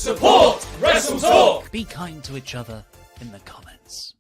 Support WrestleTalk! Be kind to each other in the comments.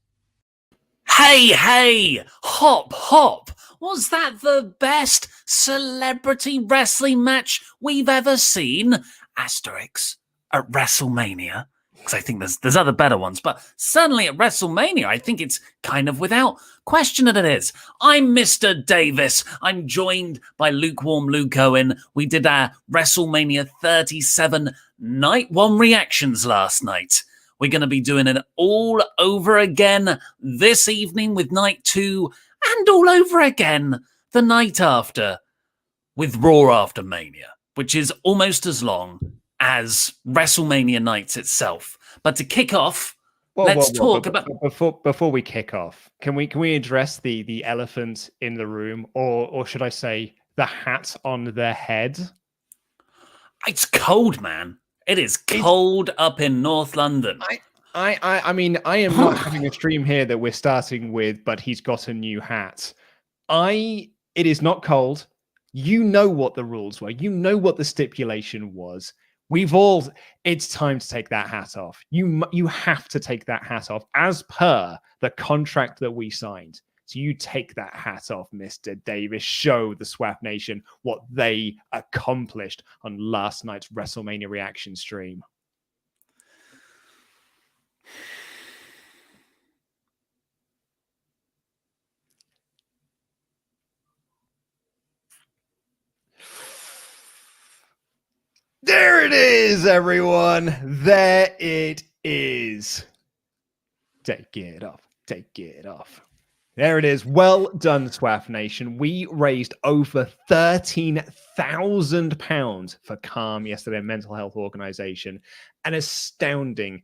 Hey, hop. Was that the best celebrity wrestling match we've ever seen? Asterix at WrestleMania. Because I think there's other better ones, but certainly at WrestleMania, I think it's kind of without question that it is. I'm Mr. Davis. I'm joined by lukewarm Luke Owen. We did our WrestleMania 37 Night 1 reactions last night. We're going to be doing it all over again this evening with Night 2 and all over again the night after with Raw After Mania, which is almost as long as WrestleMania nights itself. But to kick off, let's talk about... Before we kick off, can we address the elephant in the room, or should I say the hat on their head? It's cold, man. It is cold up in North London. I mean, I am not having a stream here that we're starting with, but he's got a new hat. It is not cold. You know what the rules were. You know what the stipulation was. It's time to take that hat off. You have to take that hat off as per the contract that we signed. So you take that hat off, Mr. Davis. Show the SWAP Nation what they accomplished on last night's WrestleMania reaction stream. There it is, everyone. There it is. Take it off. Take it off. There it is. Well done, SWAF Nation. We raised over £13,000 for Calm yesterday, a mental health organization. An astounding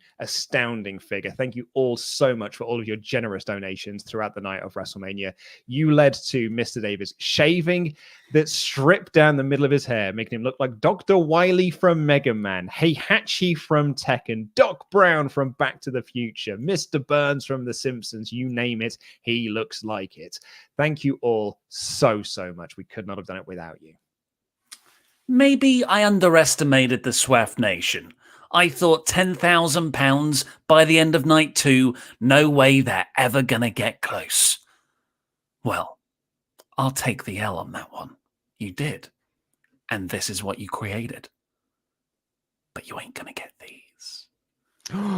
figure. Thank you all so much for all of your generous donations throughout the night of WrestleMania. You led to Mr. Davis shaving that stripped down the middle of his hair, making him look like Dr. Wily from Mega Man, Heihachi from Tekken, Doc Brown from Back to the Future, Mr. Burns from The Simpsons, you name it, he looks like it. Thank you all so much. We could not have done it without you. Maybe I underestimated the SWAF Nation. I thought £10,000 by the end of night 2. No way they're ever going to get close. Well, I'll take the L on that one. You did. And this is what you created. But you ain't going to get these.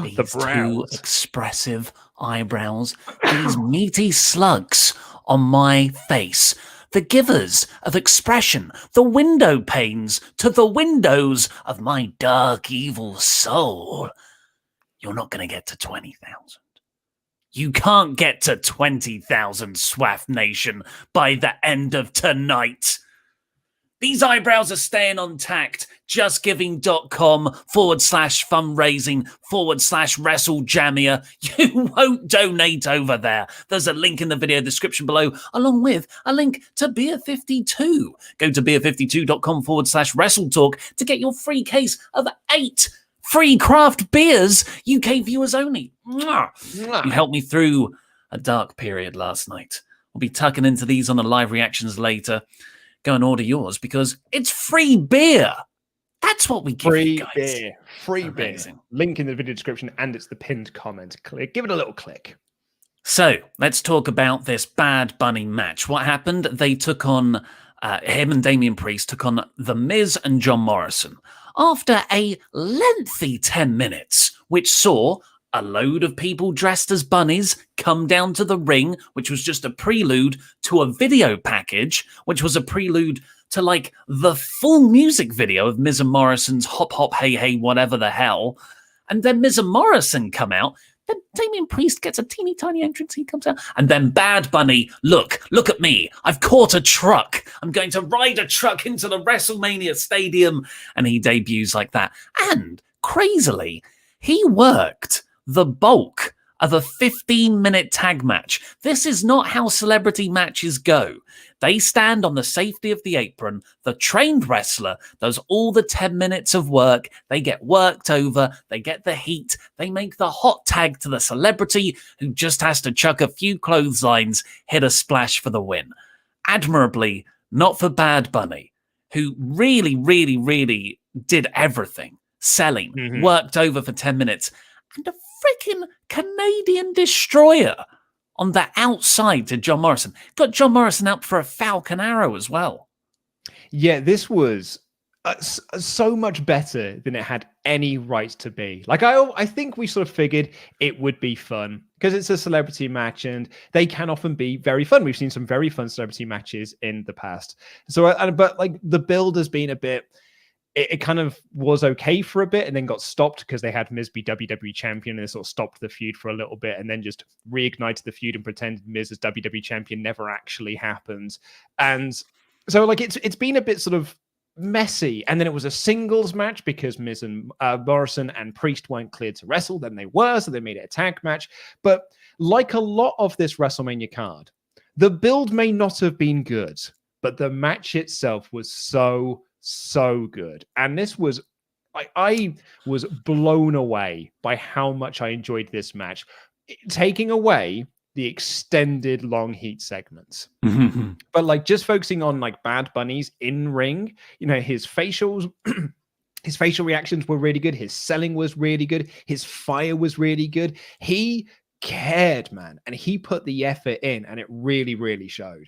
These the brows. 2 expressive eyebrows. These meaty slugs on my face. The givers of expression, the window panes to the windows of my dark, evil soul. You're not going to get to 20,000. You can't get to 20,000, SWAF Nation, by the end of tonight. These eyebrows are staying intact. JustGiving.com/fundraising/WrestleJamia. You won't donate over there. There's a link in the video description below, along with a link to Beer 52. Go to beer52.com/WrestleTalk to get your free case of 8 free craft beers, UK viewers only. Mwah. You helped me through a dark period last night. We'll be tucking into these on the live reactions later. Go and order yours because it's free beer. That's what we give you guys. Free beer. Link in the video description, and it's the pinned comment. Give it a little click. So let's talk about this Bad Bunny match. What happened? They took on him and Damian Priest took on The Miz and John Morrison after a lengthy 10 minutes, which saw a load of people dressed as bunnies come down to the ring, which was just a prelude to a video package, which was a prelude to like the full music video of Miz and Morrison's Hop Hop Hey Hey whatever the hell. And then Miz and Morrison come out. Then Damian Priest gets a teeny tiny entrance. He comes out. And then Bad Bunny, look at me. I've caught a truck. I'm going to ride a truck into the WrestleMania stadium. And he debuts like that. And crazily, he worked the bulk of a 15-minute tag match. This is not how celebrity matches go. They stand on the safety of the apron. The trained wrestler does all the 10 minutes of work. They get worked over. They get the heat. They make the hot tag to the celebrity who just has to chuck a few clotheslines, hit a splash for the win. Admirably, not for Bad Bunny, who really did everything selling, worked over for 10 minutes, and a freaking Canadian destroyer on the outside to John Morrison. Got John Morrison up for a Falcon Arrow as well. Yeah, this was so much better than it had any right to be. Like, I think we sort of figured it would be fun because it's a celebrity match and they can often be very fun. We've seen some very fun celebrity matches in the past. So, but like the build has been a bit, it kind of was okay for a bit and then got stopped because they had Miz be WWE champion and sort of stopped the feud for a little bit and then just reignited the feud and pretended Miz as WWE champion never actually happened. And so like it's been a bit sort of messy, and then it was a singles match because Miz and Morrison and Priest weren't cleared to wrestle. Then they were, so they made it a tag match. But like a lot of this WrestleMania card, the build may not have been good, but the match itself was so good. And this was, I was blown away by how much I enjoyed this match, taking away the extended long heat segments. But like just focusing on like Bad Bunny's in ring, you know, his facial reactions were really good. His selling was really good. His fire was really good. He cared, man. And he put the effort in and it really, really showed.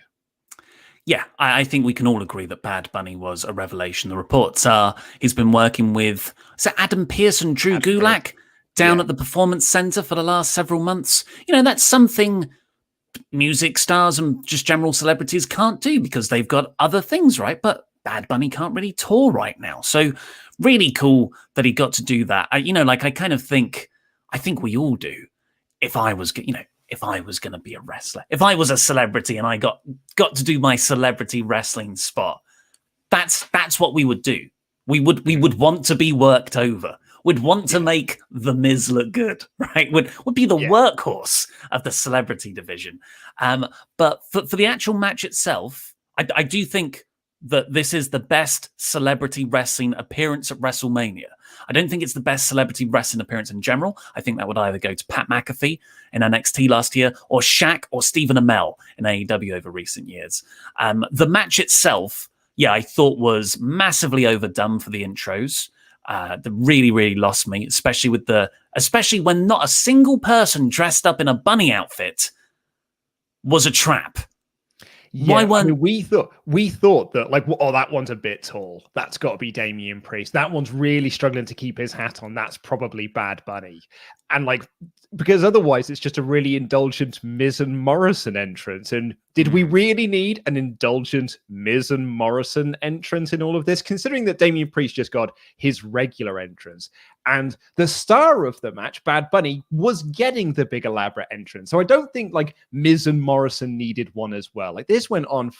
Yeah, I think we can all agree that Bad Bunny was a revelation. The reports are he's been working with Adam Pearce and Drew Gulak down at the Performance Center for the last several months. You know, that's something music stars and just general celebrities can't do because they've got other things, right? But Bad Bunny can't really tour right now. So really cool that he got to do that. I think we all do. If I was going to be a wrestler, if I was a celebrity and I got to do my celebrity wrestling spot, that's what we would do. We would want to be worked over. Would want to make The Miz look good, right? Would be the workhorse of the celebrity division. But for the actual match itself, I do think that this is the best celebrity wrestling appearance at WrestleMania. I don't think it's the best celebrity wrestling appearance in general. I think that would either go to Pat McAfee in NXT last year or Shaq or Stephen Amell in AEW over recent years. The match itself, I thought was massively overdone for the intros. That really, really lost me, especially when not a single person dressed up in a bunny outfit was a trap. Yeah, we thought that like, oh, that one's a bit tall. That's got to be Damian Priest. That one's really struggling to keep his hat on. That's probably Bad Bunny. And like, because otherwise it's just a really indulgent Miz and Morrison entrance. And did we really need an indulgent Miz and Morrison entrance in all of this? Considering that Damian Priest just got his regular entrance. And the star of the match, Bad Bunny, was getting the big elaborate entrance. So I don't think like Miz and Morrison needed one as well. Like this went on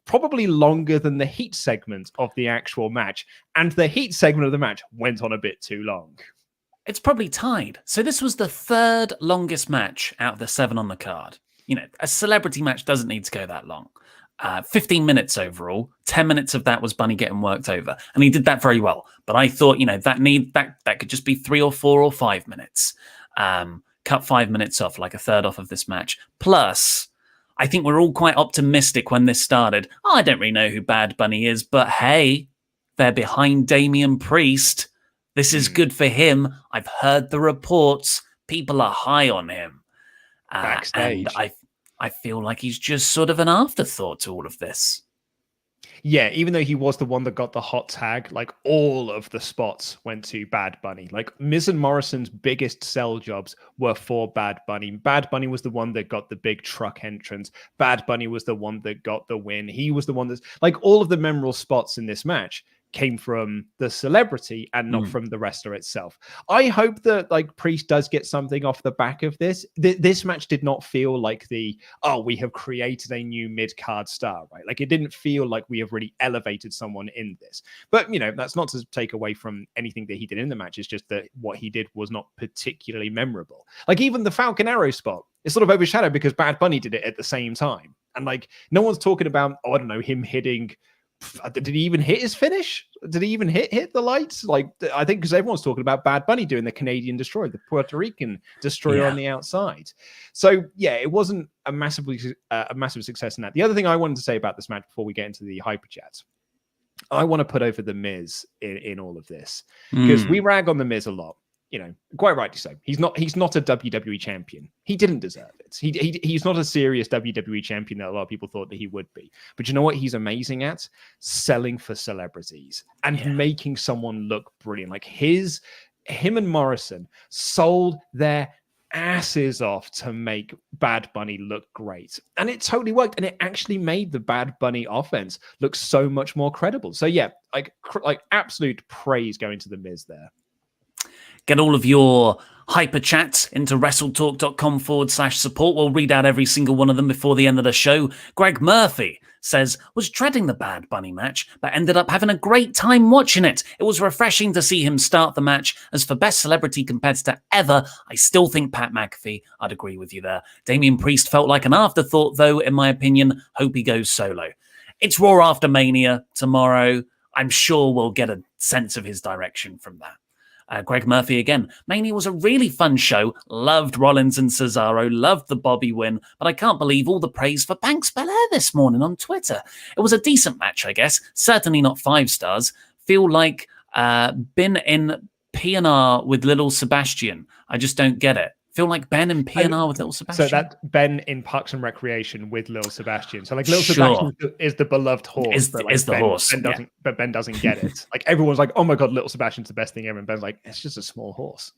probably longer than the heat segment of the actual match. And the heat segment of the match went on a bit too long. It's probably tied. So this was the third longest match out of the 7 on the card. You know, a celebrity match doesn't need to go that long. 15 minutes overall. 10 minutes of that was Bunny getting worked over. And he did that very well. But I thought, that could just be 3 or 4 or 5 minutes. Cut 5 minutes off, like a third off of this match. Plus, I think we're all quite optimistic when this started. Oh, I don't really know who Bad Bunny is, but hey, they're behind Damian Priest. This is good for him. I've heard the reports. People are high on him. Backstage. And I feel like he's just sort of an afterthought to all of this. Yeah, even though he was the one that got the hot tag, like all of the spots went to Bad Bunny. Like Miz and Morrison's biggest sell jobs were for Bad Bunny. Bad Bunny was the one that got the big truck entrance. Bad Bunny was the one that got the win. He was the one that's like all of the memorable spots in this match came from the celebrity and not from the wrestler itself. I hope that like Priest does get something off the back of this. This match did not feel like we have created a new mid-card star, right? Like it didn't feel like we have really elevated someone in this. But, that's not to take away from anything that he did in the match. It's just that what he did was not particularly memorable. Like even the Falcon Arrow spot is sort of overshadowed because Bad Bunny did it at the same time. And like no one's talking about, him hitting... Did he even hit his finish? Did he even hit the lights? Like, I think because everyone's talking about Bad Bunny doing the Canadian Destroyer, the Puerto Rican Destroyer on the outside. So, it wasn't a massive success in that. The other thing I wanted to say about this match before we get into the Hyperchats, I want to put over The Miz in all of this, because we rag on The Miz a lot. You know, quite rightly so. He's not a WWE champion. He didn't deserve it. He's not a serious WWE champion that a lot of people thought that he would be. But you know what he's amazing at? Selling for celebrities and making someone look brilliant. Like him and Morrison sold their asses off to make Bad Bunny look great, and it totally worked, and it actually made the Bad Bunny offense look so much more credible. So yeah, like absolute praise going to The Miz there. Get all of your Hyperchats into WrestleTalk.com/support. We'll read out every single one of them before the end of the show. Greg Murphy says, was dreading the Bad Bunny match, but ended up having a great time watching it. It was refreshing to see him start the match. As for best celebrity competitor ever, I still think Pat McAfee. I'd agree with you there. Damian Priest felt like an afterthought, though, in my opinion. Hope he goes solo. It's Raw after Mania tomorrow. I'm sure we'll get a sense of his direction from that. Greg Murphy again. Mania was a really fun show. Loved Rollins and Cesaro. Loved the Bobby win. But I can't believe all the praise for Banks Belair this morning on Twitter. It was a decent match, I guess. Certainly not 5 stars. Feel like been in P&R with Little Sebastian. I just don't get it. Feel like Ben in P&R with Little Sebastian. So that Ben in Parks and Recreation with Little Sebastian. So like Little Sebastian is the beloved horse. Is the horse. But Ben doesn't get it. Like everyone's like, oh my God, Little Sebastian's the best thing ever. And Ben's like, it's just a small horse.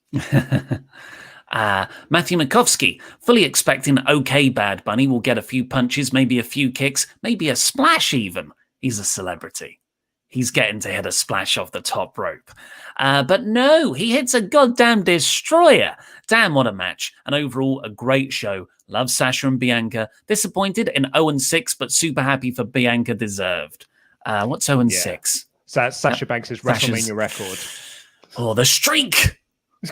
Matthew Makovsky, fully expecting okay Bad Bunny will get a few punches, maybe a few kicks, maybe a splash even. He's a celebrity. He's getting to hit a splash off the top rope. But no, he hits a goddamn destroyer. Damn, what a match. And overall, a great show. Love Sasha and Bianca. Disappointed in 0-6, but super happy for Bianca deserved. What's 0-6? So that's Sasha Banks' WrestleMania record. Oh, the streak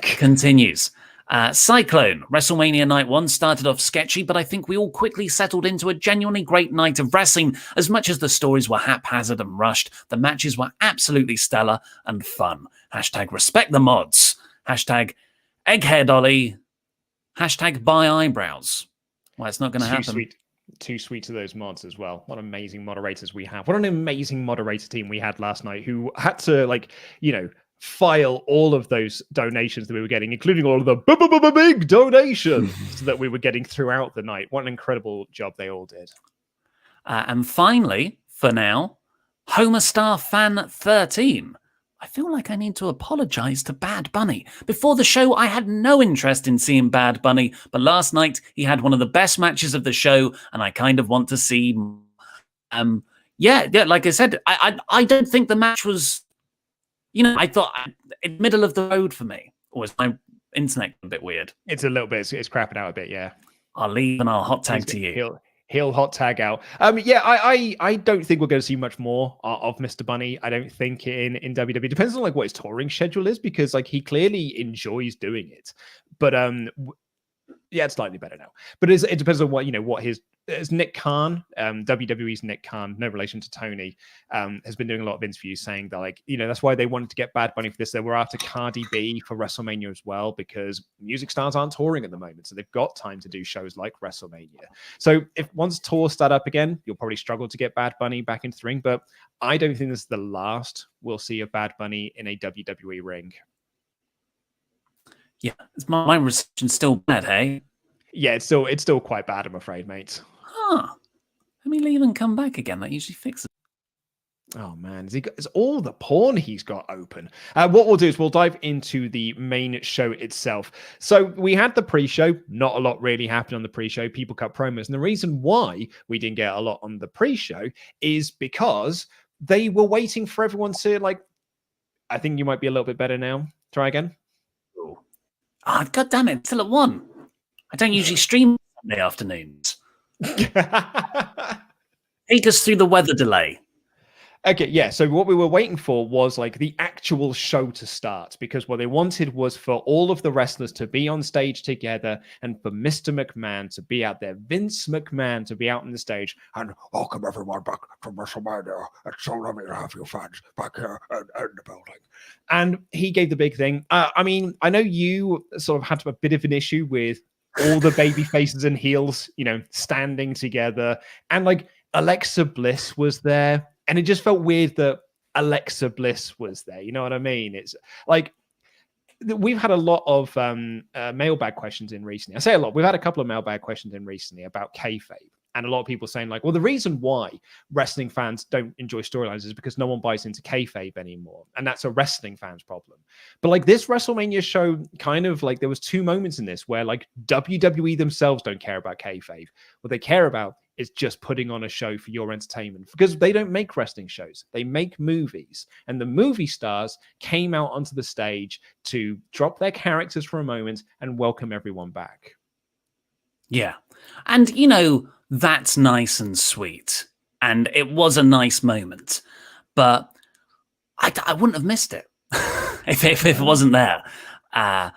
continues. Cyclone, WrestleMania Night 1 started off sketchy, but I think we all quickly settled into a genuinely great night of wrestling. As much as the stories were haphazard and rushed, the matches were absolutely stellar and fun. Hashtag respect the mods. Hashtag egghead Ollie. Hashtag buy eyebrows. Well, it's not going to happen. Too sweet to those mods as well. What amazing moderators we have. What an amazing moderator team we had last night who had to, file all of those donations that we were getting, including all of the big donations that we were getting throughout the night. What an incredible job they all did. And finally, for now, Homer Star Fan 13. I feel like I need to apologize to Bad Bunny. Before the show, I had no interest in seeing Bad Bunny, but last night he had one of the best matches of the show, and I kind of want to see. Like I said, I don't think the match was. I thought middle of the road for me. Or was my internet a bit weird? It's a little bit. It's crapping out a bit, yeah. I'll leave and I'll hot tag to you. He'll hot tag out. I don't think we're going to see much more of Mr. Bunny. I don't think in WWE. Depends on what his touring schedule is, because he clearly enjoys doing it. But it's slightly better now. But it depends on what his Nick Khan, WWE's Nick Khan, no relation to Tony, has been doing a lot of interviews saying that that's why they wanted to get Bad Bunny for this. They were after Cardi B for WrestleMania as well, because music stars aren't touring at the moment, so they've got time to do shows like WrestleMania. So if once tours start up again, you'll probably struggle to get Bad Bunny back into the ring. But I don't think this is the last we'll see of Bad Bunny in a WWE ring. Yeah, my reception's still bad, hey? Yeah, it's still quite bad, I'm afraid, mate. Let me leave and come back again. That usually fixes it. Oh, man. It's all the porn he's got open. What we'll do is we'll dive into the main show itself. So we had the pre-show. Not a lot really happened on the pre-show. People cut promos. And the reason why we didn't get a lot on the pre-show is because they were waiting for everyone to, I think you might be a little bit better now. Try again. Oh, God damn it. It's still at 1. I don't usually stream Sunday afternoons. Take us through the weather delay. Okay, yeah. So what we were waiting for was the actual show to start, because what they wanted was for all of the wrestlers to be on stage together and for Mr. McMahon to be out there, Vince McMahon to be out on the stage, and welcome everyone back to WrestleMania. It's so lovely to have you fans back here in the building. And he gave the big thing. I know you sort of had a bit of an issue with all the baby faces and heels, standing together, and Alexa Bliss was there. And it just felt weird that Alexa Bliss was there. You know what I mean? It's like, we've had a lot of mailbag questions in recently. I say a lot. We've had a couple of mailbag questions in recently about kayfabe. And a lot of people saying like, well, the reason why wrestling fans don't enjoy storylines is because no one buys into kayfabe anymore. And that's a wrestling fan's problem. But like this WrestleMania show, kind of like there was 2 moments in this where like WWE themselves don't care about kayfabe. What they care about is just putting on a show for your entertainment, because they don't make wrestling shows. They make movies. And the movie stars came out onto the stage to drop their characters for a moment and welcome everyone back. Yeah. And, you know, that's nice and sweet. And it was a nice moment. But I wouldn't have missed it if it wasn't there. And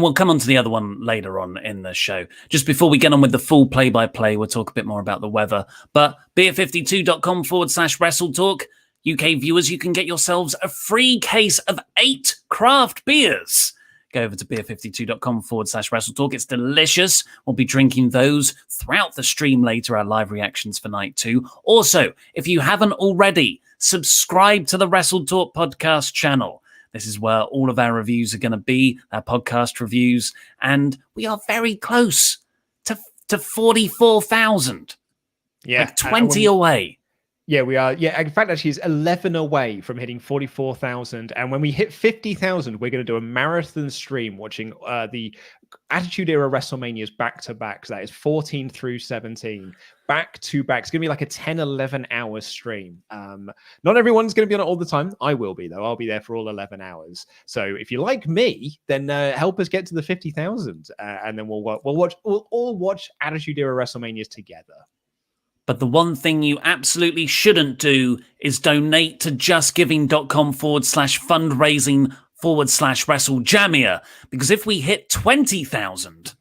we'll come on to the other one later on in the show. Just before we get on with the full play-by-play, we'll talk a bit more about the weather. But beer52.com/WrestleTalk. UK viewers, you can get yourselves a free case of 8 craft beers. Go over to beer52.com/WrestleTalk. It's delicious. We'll be drinking those throughout the stream later, our live reactions for night 2. Also, if you haven't already, subscribe to the WrestleTalk Podcast channel. This is where all of our reviews are going to be, our podcast reviews, and we are very close to 44,000. Yeah, like 20 away. Yeah, we are. Yeah, in fact, actually, it's 11 away from hitting 44,000. And when we hit 50,000, we're going to do a marathon stream watching the Attitude Era WrestleManias back to back. So that is 14 through 17, back to back. It's going to be like a 10, 11 hour stream. Not everyone's going to be on it all the time. I will be, though. I'll be there for all 11 hours. So if you like me, then help us get to the 50,000. And then we'll all watch Attitude Era WrestleManias together. But the one thing you absolutely shouldn't do is donate to justgiving.com/fundraising/WrestleJamia. Because if we hit 20,000,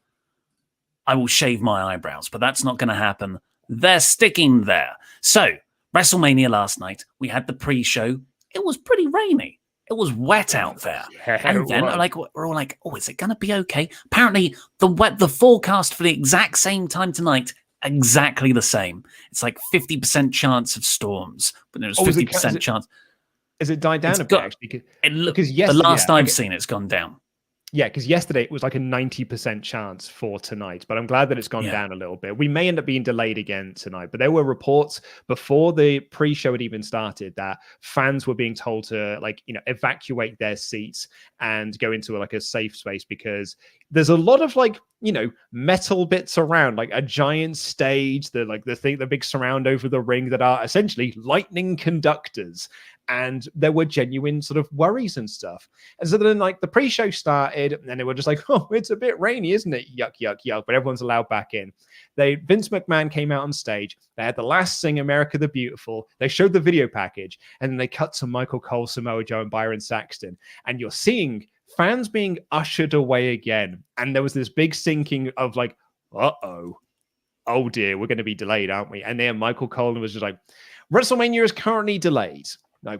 I will shave my eyebrows. But that's not going to happen. They're sticking there. So, WrestleMania last night, we had the pre-show. It was pretty rainy. It was wet out there. And then we're all like, oh, is it going to be okay? Apparently, the forecast for the exact same time tonight, exactly the same. It's like 50% chance of storms, but there's 50% chance. Has it died down a bit, actually? Because the last I've seen, it's gone down. Yeah, because yesterday it was like a 90% chance for tonight, but I'm glad that it's gone down a little bit. We may end up being delayed again tonight, but there were reports before the pre-show had even started that fans were being told to evacuate their seats and go into a safe space, because there's a lot of metal bits around, like a giant stage, the big surround over the ring that are essentially lightning conductors. And there were genuine sort of worries and stuff. And so then the pre-show started and they were just like, oh, it's a bit rainy, isn't it? Yuck, yuck, yuck. But everyone's allowed back in. Vince McMahon came out on stage. They had the last Sing America the Beautiful. They showed the video package, and then they cut to Michael Cole, Samoa Joe, and Byron Saxton. And you're seeing fans being ushered away again. And there was this big sinking of uh-oh, oh dear, we're going to be delayed, aren't we? And then Michael Cole was just like, WrestleMania is currently delayed.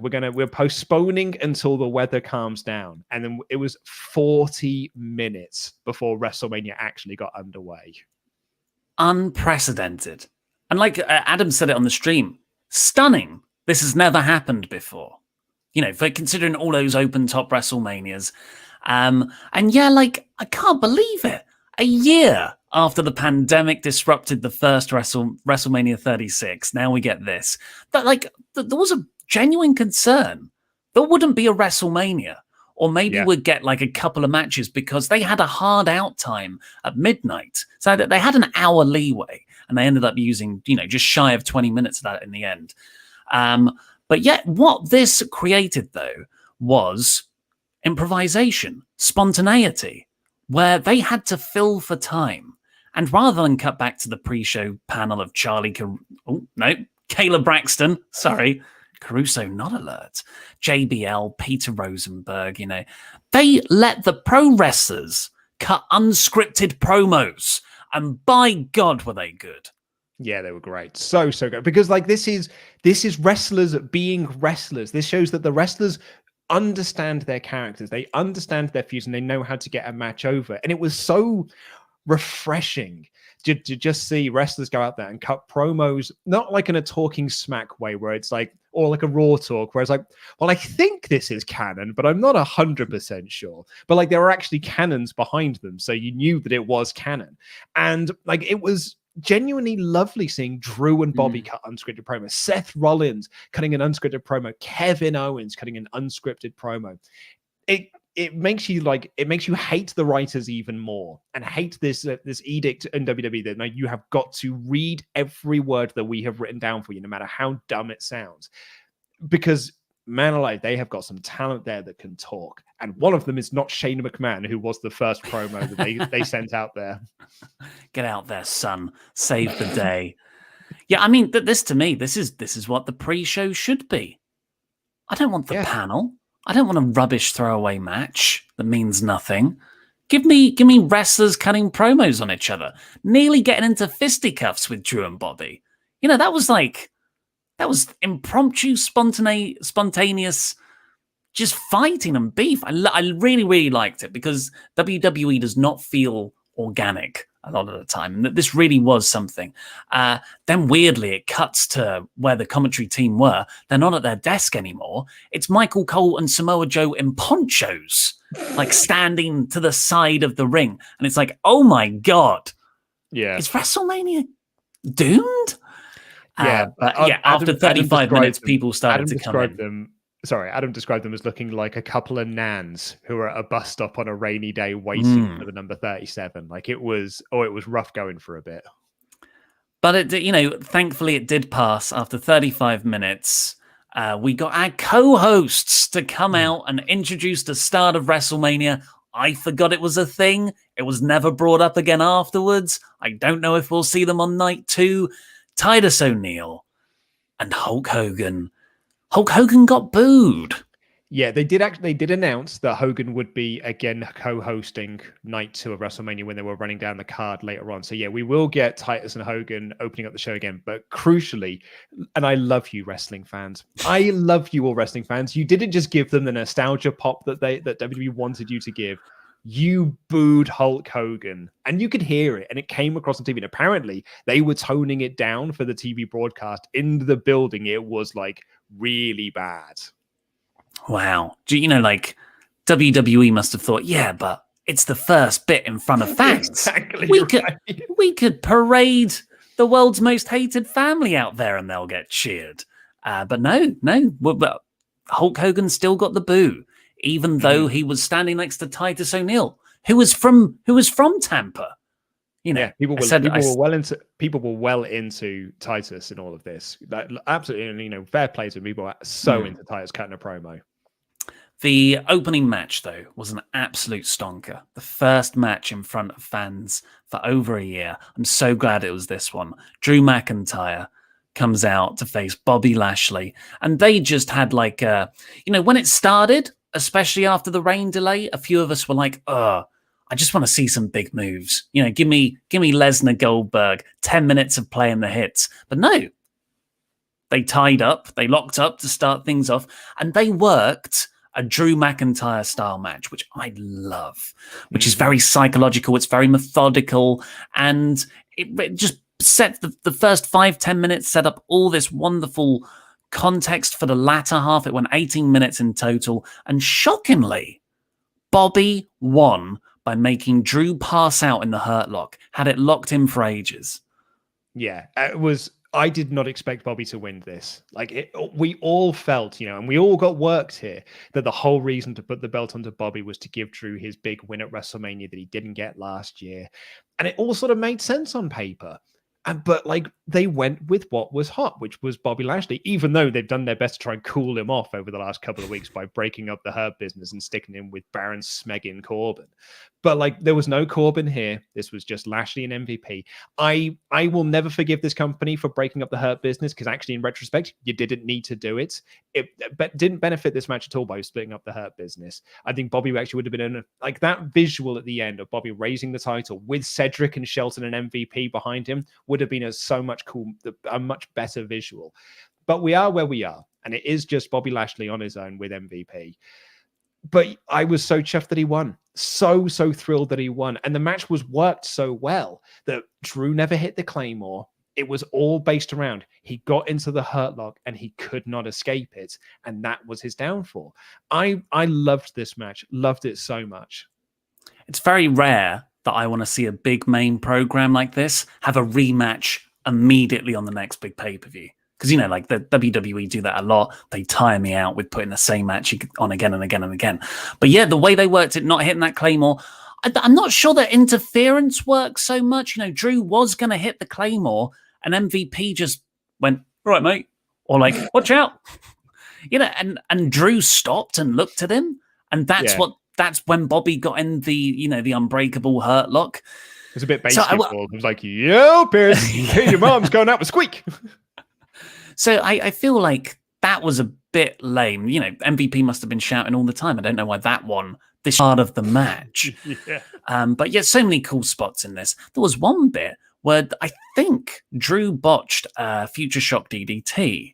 We're postponing until the weather calms down. And then it was 40 minutes before WrestleMania actually got underway. Unprecedented. And like Adam said it on the stream, stunning. This has never happened before. For considering all those open top WrestleManias. And yeah, I can't believe it. A year after the pandemic disrupted the first WrestleMania 36, now we get this. But there was a genuine concern there wouldn't be a WrestleMania, or maybe we'd get a couple of matches, because they had a hard out time at midnight. So they had an hour leeway, and they ended up using, just shy of 20 minutes of that in the end. But yet what this created, though, was improvisation, spontaneity, where they had to fill for time. And rather than cut back to the pre-show panel of Kayla Braxton, Caruso not alert, JBL, Peter Rosenberg, they let the pro wrestlers cut unscripted promos, and by God were they good. Yeah, they were great. So good. Because this is wrestlers being wrestlers. This shows that the wrestlers understand their characters. They understand their feuds, and they know how to get a match over. And it was so refreshing to just see wrestlers go out there and cut promos, not in a talking smack way where it's like, or like a Raw talk where it's like, well, I think this is canon, but I'm not 100% sure. But like there were actually canons behind them, so you knew that it was canon. And like it was genuinely lovely seeing Drew and Bobby cut unscripted promos, Seth Rollins cutting an unscripted promo, Kevin Owens cutting an unscripted promo. It makes you hate the writers even more and hate this edict in WWE that now you have got to read every word that we have written down for you, no matter how dumb it sounds, because man alive, they have got some talent there that can talk, and one of them is not Shane McMahon, who was the first promo that they sent out there. Get out there, son, save the day. Yeah, I mean, this to me, this is what the pre-show should be. I don't want the panel. I don't want a rubbish throwaway match that means nothing. Give me wrestlers cutting promos on each other, nearly getting into fisticuffs with Drew and Bobby. You know, that was impromptu, spontaneous, just fighting and beef. I really, really liked it because WWE does not feel organic a lot of the time. This really was something. Then weirdly, it cuts to where the commentary team were. They're not at their desk anymore. It's Michael Cole and Samoa Joe in ponchos, like standing to the side of the ring. And it's like, oh my God. Yeah. Is WrestleMania doomed? But after 35 minutes, people started to come in. Adam described them as looking like a couple of nans who are at a bus stop on a rainy day waiting for the number 37. Like it was rough going for a bit. But thankfully it did pass after 35 minutes. We got our co-hosts to come out and introduce the start of WrestleMania. I forgot it was a thing. It was never brought up again afterwards. I don't know if we'll see them on night 2. Titus O'Neil and Hulk Hogan. Hulk Hogan got booed. Yeah, they did announce that Hogan would be again co-hosting night 2 of WrestleMania when they were running down the card later on. So yeah, we will get Titus and Hogan opening up the show again. But crucially, and I love you wrestling fans. I love you all wrestling fans. You didn't just give them the nostalgia pop that WWE wanted you to give. You booed Hulk Hogan, and you could hear it, and it came across on TV. And apparently, they were toning it down for the TV broadcast. In the building, it was like really bad. Wow. Like WWE must have thought, yeah, but it's the first bit in front of fans. Exactly. We could parade the world's most hated family out there, and they'll get cheered. But no. Hulk Hogan still got the boo. Even though he was standing next to Titus O'Neil, who was from Tampa. People were well into Titus in all of this. Absolutely, fair play to people are so into Titus cutting a promo. The opening match, though, was an absolute stonker. The first match in front of fans for over a year. I'm so glad it was this one. Drew McIntyre comes out to face Bobby Lashley, and they just had when it started, especially after the rain delay, a few of us were like, I just want to see some big moves. Give me Lesnar Goldberg, 10 minutes of playing the hits. But no, they locked up to start things off, and they worked a Drew McIntyre style match, which I love, which is very psychological. It's very methodical, and it just set the first 5-10 minutes, set up all this wonderful context for the latter half. It went 18 minutes in total, and shockingly, Bobby won by making Drew pass out in the Hurt Lock. Had it locked in for ages. Yeah, I did not expect Bobby to win this. We all felt, and we all got worked here, that the whole reason to put the belt onto Bobby was to give Drew his big win at WrestleMania that he didn't get last year. And it all sort of made sense on paper. But they went with what was hot, which was Bobby Lashley, even though they've done their best to try and cool him off over the last couple of weeks by breaking up the Hurt business and sticking him with Baron Smeggin Corbin. But there was no Corbin here. This was just Lashley and MVP. I will never forgive this company for breaking up the Hurt business, because actually in retrospect, you didn't need to do it. It didn't benefit this match at all by splitting up the Hurt business. I think Bobby actually would have been in that visual at the end of Bobby raising the title with Cedric and Shelton and MVP behind him would have been a much better visual. But we are where we are, and it is just Bobby Lashley on his own with MVP. But I was so chuffed that he won. So thrilled that he won. And the match was worked so well that Drew never hit the Claymore. it was all based around he got into the Hurt Lock and he could not escape it, and that was his downfall. I loved this match, loved it so much. It's very rare that I want to see a big main program like this have a rematch immediately on the next big pay-per-view. Because, you know, like the WWE do that a lot. They tire me out with putting the same match on again and again and again. But yeah, the way they worked it, not hitting that Claymore, I'm not sure that interference works so much. You know, Drew was going to hit the Claymore and MVP just went, all right, mate. Or like, watch out. You know, and Drew stopped and looked at him. And that's when Bobby got in the, you know, the unbreakable Hurt Lock. It was a bit basketball. It was like, yo, Pierce, your mom's going out with Squeak. So I feel like that was a bit lame. You know, MVP must have been shouting all the time. I don't know why that won this part of the match. But yeah, so many cool spots in this. There was one bit where I think Drew botched Future Shock DDT,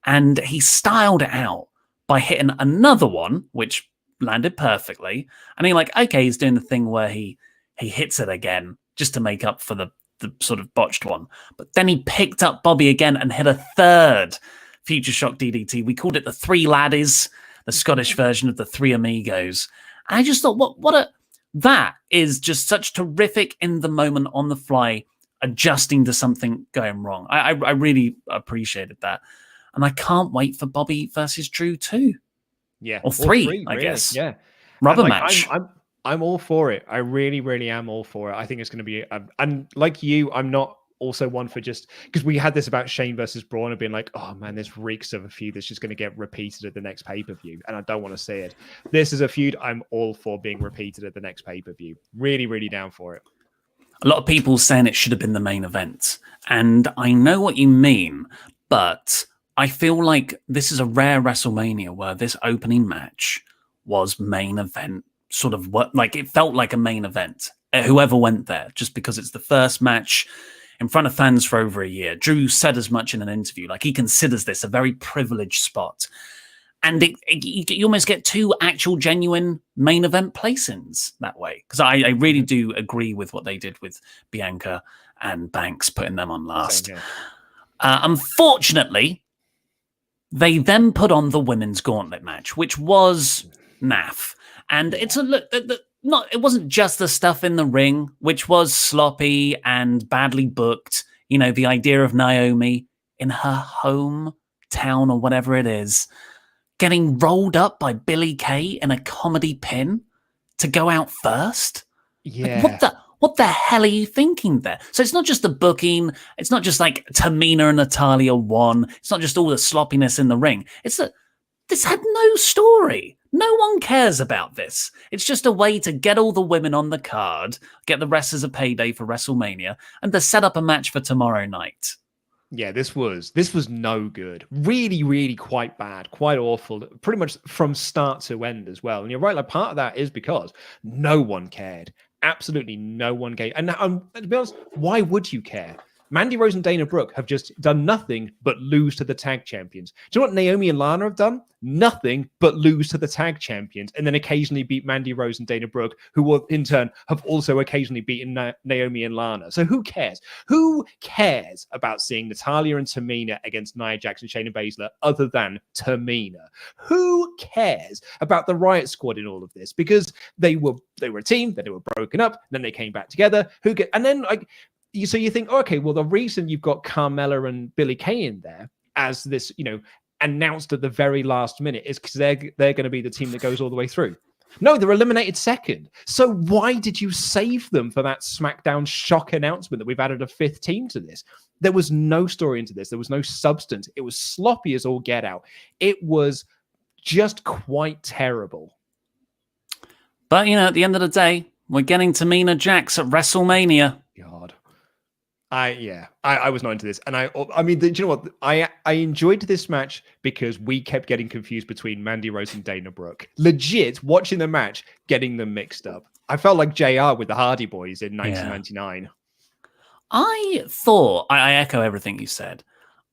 and he styled it out by hitting another one, which landed perfectly. And he he's doing the thing where he hits it again just to make up for the sort of botched one. But then he picked up Bobby again and hit a third Future Shock DDT. We called it the Three Laddies, the Scottish version of the Three Amigos. And I just thought, that is just such terrific in the moment, on the fly, adjusting to something going wrong. I really appreciated that. And I can't wait for Bobby versus Drew 2. Yeah. Or three, really. I guess. Yeah. Rubber match. I'm all for it. I really, really am all for it. I think it's going to be, and like you, I'm not also one for just, because we had this about Shane versus Braun and being like, oh man, this reeks of a feud that's just going to get repeated at the next pay-per-view. And I don't want to see it. This is a feud I'm all for being repeated at the next pay-per-view. Really, really down for it. A lot of people saying it should have been the main event. And I know what you mean, but I feel like this is a rare WrestleMania where this opening match was main event. Sort of what, like, it felt like a main event. Whoever went there, just because it's the first match in front of fans for over a year. Drew said as much in an interview. Like, he considers this a very privileged spot, and you almost get two actual, genuine main event placings that way. Because I really do agree with what they did with Bianca and Banks, putting them on last. Unfortunately, they then put on the women's gauntlet match, which was naff. And it's a look. It wasn't just the stuff in the ring, which was sloppy and badly booked. You know, the idea of Naomi in her hometown or whatever it is, getting rolled up by Billie Kay in a comedy pin to go out first. Yeah. Like, what the hell are you thinking there? So it's not just the booking. It's not just like Tamina and Natalya won. It's not just all the sloppiness in the ring. It's that this had no story. No one cares about this. It's just a way to get all the women on the card, get the rest as a payday for WrestleMania, and to set up a match for tomorrow night. Yeah, this was no good. Really, really quite bad, quite awful, pretty much from start to end as well. And you're right, like, part of that is because no one cared. Absolutely no one cared. And to be honest, why would you care? Mandy Rose and Dana Brooke have just done nothing but lose to the tag champions. Do you know what Naomi and Lana have done? Nothing but lose to the tag champions, and then occasionally beat Mandy Rose and Dana Brooke, who will in turn have also occasionally beaten Naomi and Lana. So who cares? Who cares about seeing Natalya and Tamina against Nia Jax and Shayna Baszler other than Tamina? Who cares about the Riot Squad in all of this? Because they were a team, then they were broken up, then they came back together. And then like. So you think, okay, well, the reason you've got Carmella and Billie Kay in there as this, you know, announced at the very last minute is because they're going to be the team that goes all the way through. No, they're eliminated second. So why did you save them for that SmackDown shock announcement that we've added a fifth team to this? There was no story into this. There was no substance. It was sloppy as all get out. It was just quite terrible. But, you know, at the end of the day, we're getting Tamina Jax at WrestleMania. God. I was not into this, and I mean, do you know what? I enjoyed this match because we kept getting confused between Mandy Rose and Dana Brooke. Legit, watching the match, getting them mixed up. I felt like JR with the Hardy Boys in 1999. I thought I echo everything you said.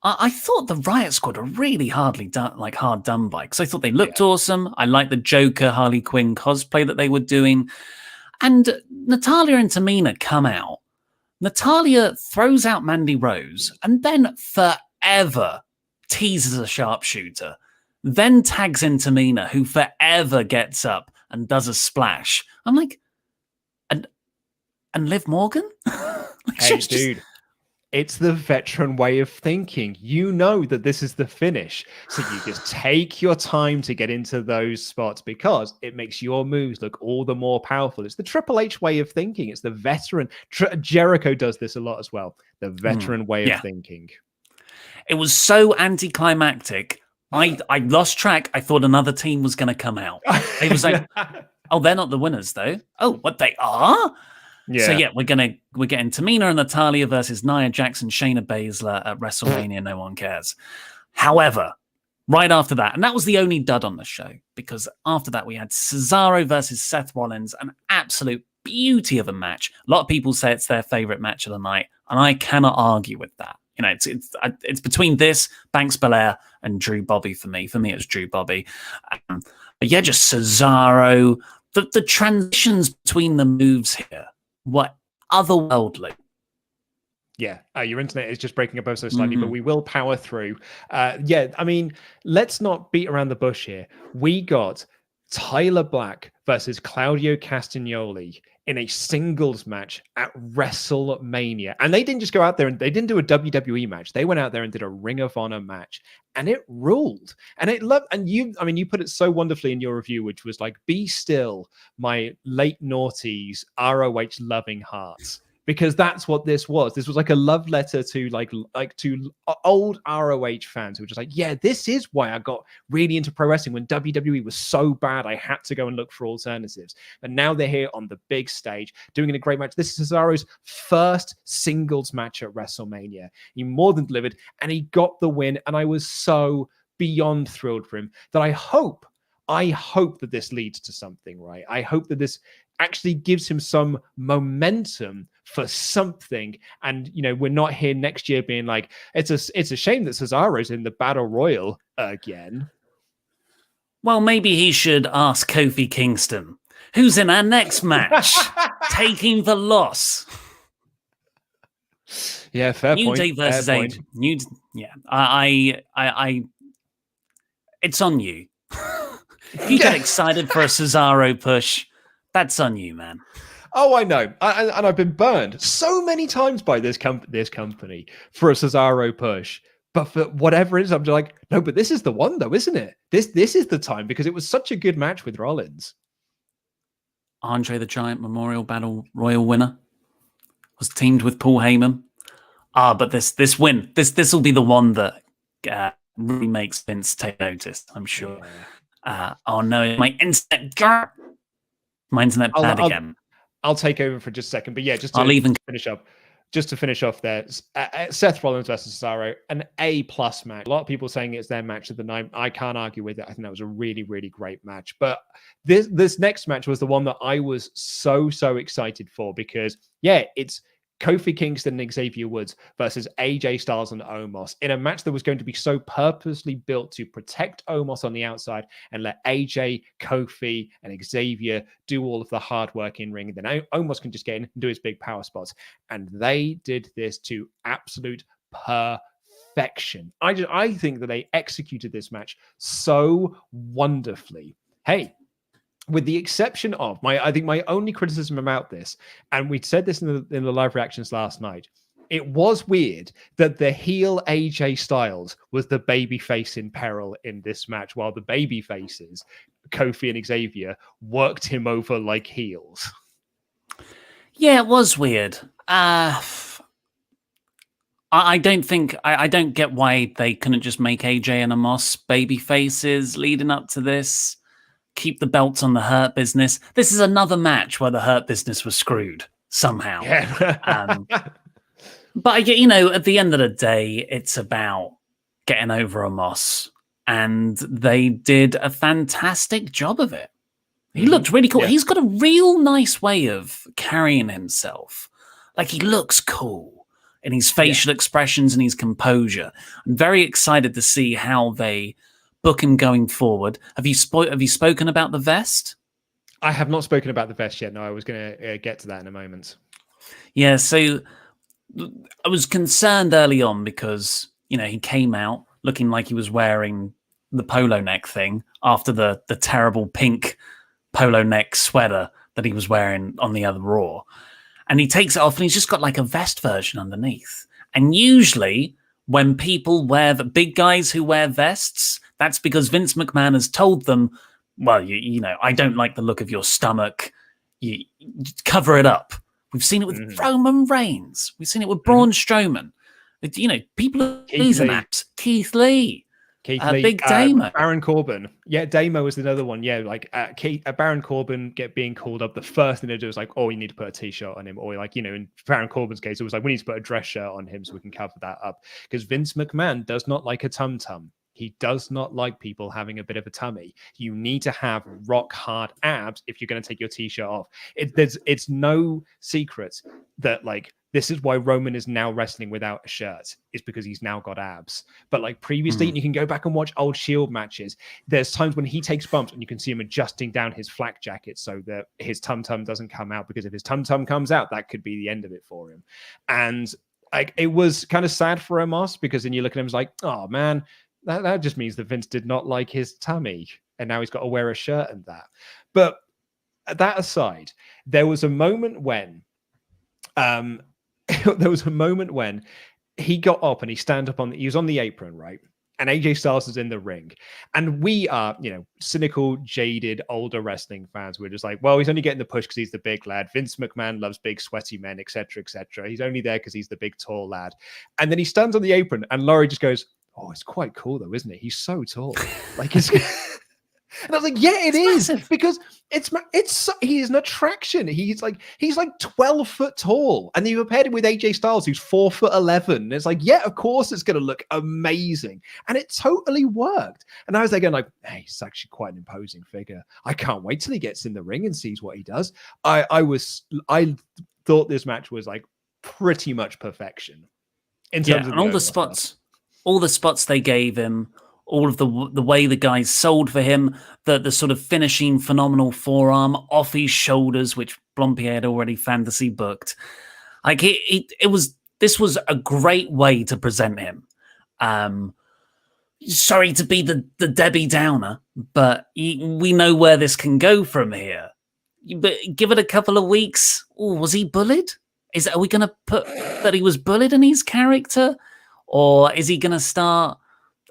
I thought the Riot Squad were really hard done by, because I thought they looked awesome. I liked the Joker Harley Quinn cosplay that they were doing, and Natalya and Tamina come out. Natalia throws out Mandy Rose and then forever teases a sharpshooter, then tags in Tamina, who forever gets up and does a splash. I'm like, and Liv Morgan? Hey, dude. It's the veteran way of thinking. You know that this is the finish. So you just take your time to get into those spots because it makes your moves look all the more powerful. It's the Triple H way of thinking. It's the veteran. Jericho does this a lot as well. The veteran way of thinking. It was so anticlimactic. I lost track. I thought another team was going to come out. It was like, oh, they're not the winners though. Oh, what they are? Yeah. So we're getting Tamina and Natalia versus Nia Jax and Shayna Baszler at WrestleMania. No one cares. However, right after that, and that was the only dud on the show, because after that we had Cesaro versus Seth Rollins, an absolute beauty of a match. A lot of people say it's their favorite match of the night, and I cannot argue with that. You know, it's between this, Banks Belair, and Drew Bobby for me. For me, it's Drew Bobby. But yeah, just Cesaro. The transitions between the moves here were otherworldly. Yeah, your internet is just breaking up ever so slightly, but we will power through. I mean, let's not beat around the bush here. We got Tyler Black versus Claudio Castagnoli in a singles match at WrestleMania. And they didn't just go out there and they didn't do a WWE match. They went out there and did a Ring of Honor match, and it ruled. And you put it so wonderfully in your review, which was like, be still, my late noughties ROH loving hearts. Because that's what this was. This was like a love letter to like to old ROH fans who were just like, yeah, this is why I got really into pro wrestling when WWE was so bad. I had to go and look for alternatives. And now they're here on the big stage doing a great match. This is Cesaro's first singles match at WrestleMania. He more than delivered, and he got the win. And I was so beyond thrilled for him that I hope that this leads to something, right? I hope that this actually gives him some momentum for something. And, you know, we're not here next year being like, it's a shame that Cesaro's in the Battle Royal again. Well, maybe he should ask Kofi Kingston, who's in our next match, taking the loss. Yeah, fair New point. Day versus AJ. It's on you. If you get excited for a Cesaro push, that's on you, man. Oh, I know. And I've been burned so many times by this company for a Cesaro push. But for whatever it is, I'm just like, no, but this is the one though, isn't it? This is the time, because it was such a good match with Rollins. Andre the Giant Memorial Battle Royal winner was teamed with Paul Heyman. But this win, this will be the one that really makes Vince take notice, I'm sure. Yeah. Oh no, my internet bad again. I'll take over for just a second, but yeah, just to finish off there, Seth Rollins versus Cesaro, an A+ match. A lot of people saying it's their match of the night. I can't argue with it. I think that was a really, really great match. But this next match was the one that I was so excited for, because it's Kofi Kingston and Xavier Woods versus AJ Styles and Omos in a match that was going to be so purposely built to protect Omos on the outside and let AJ, Kofi, and Xavier do all of the hard work in ring. And then Omos can just get in and do his big power spots. And they did this to absolute perfection. I think that they executed this match so wonderfully. Hey, with the exception of I think my only criticism about this, and we said this in the live reactions last night, it was weird that the heel AJ Styles was the baby face in peril in this match, while the baby faces, Kofi and Xavier, worked him over like heels. Yeah, it was weird. I don't get why they couldn't just make AJ and Omos baby faces leading up to this. Keep the belts on the Hurt Business. This is another match where the Hurt Business was screwed somehow. Yeah. But, you know, at the end of the day, it's about getting over Omos. And they did a fantastic job of it. He looked really cool. Yeah. He's got a real nice way of carrying himself. Like, he looks cool in his facial expressions and his composure. I'm very excited to see how they book him going forward. Have you spoken about the vest? I have not spoken about the vest yet. No, I was going to get to that in a moment. Yeah, so I was concerned early on because, he came out looking like he was wearing the polo neck thing after the terrible pink polo neck sweater that he was wearing on the other Raw. And he takes it off and he's just got like a vest version underneath. And usually when people wear the big guys who wear vests, that's because Vince McMahon has told them, well, I don't like the look of your stomach. You cover it up. We've seen it with Roman Reigns. We've seen it with Braun Strowman. People are using apps. Keith Lee. Big Damo. Baron Corbin. Yeah, Damo was another one. Yeah, like Baron Corbin being called up. The first thing they do is like, oh, you need to put a t-shirt on him. Or like, in Baron Corbin's case, it was like, we need to put a dress shirt on him so we can cover that up. Because Vince McMahon does not like a tum-tum. He does not like people having a bit of a tummy. You need to have rock hard abs if you're going to take your t-shirt off. It's no secret that like, this is why Roman is now wrestling without a shirt, is because he's now got abs. But like previously, you can go back and watch old Shield matches. There's times when he takes bumps and you can see him adjusting down his flak jacket so that his tum-tum doesn't come out, because if his tum-tum comes out, that could be the end of it for him. And like, it was kind of sad for Omos, because then you look at him as like, oh man, that just means that Vince did not like his tummy and now he's got to wear a shirt and that. But that aside, there was a moment when he got up and he was on the apron, right? And AJ Styles is in the ring. And we are, cynical, jaded, older wrestling fans. We're just like, well, he's only getting the push because he's the big lad. Vince McMahon loves big, sweaty men, etc., etc. He's only there because he's the big, tall lad. And then he stands on the apron and Laurie just goes, oh, it's quite cool though, isn't it? He's so tall. Like, it's... And I was like, yeah, it is, because he is an attraction. He's like 12 foot tall, and you paired him with AJ Styles, who's 4'11". And it's like, yeah, of course it's going to look amazing, and it totally worked. And I was there going like, hey, he's actually quite an imposing figure. I can't wait till he gets in the ring and sees what he does. I thought this match was like pretty much perfection in terms of all the spots they gave him. All of the way the guys sold for him, the sort of finishing phenomenal forearm off his shoulders, which Blompier had already fantasy booked. Like this was a great way to present him. Sorry to be the Debbie Downer, but we know where this can go from here. But give it a couple of weeks. Oh, was he bullied? Are we going to put that he was bullied in his character, or is he going to start,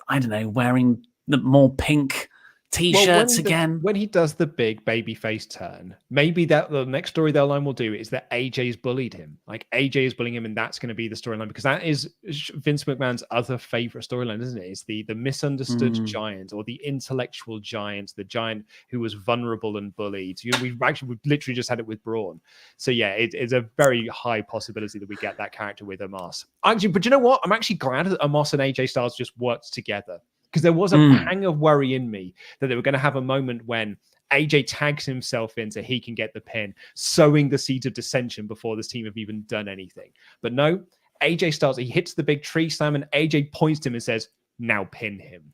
I don't know, wearing the more pink t-shirts again? When he does the big babyface turn, maybe that the next story their line will do is that AJ's bullied him. Like AJ is bullying him, and that's going to be the storyline, because that is Vince McMahon's other favorite storyline, isn't it? It's the misunderstood giant, or the intellectual giant, the giant who was vulnerable and bullied. We've literally just had it with Braun. So yeah, it's a very high possibility that we get that character with Omos. Actually, but you know what? I'm actually glad that Omos and AJ Styles just worked together. Because there was a pang of worry in me that they were going to have a moment when AJ tags himself in so he can get the pin, sowing the seeds of dissension before this team have even done anything. But no, AJ Styles, he hits the big tree slam, and AJ points to him and says, now pin him.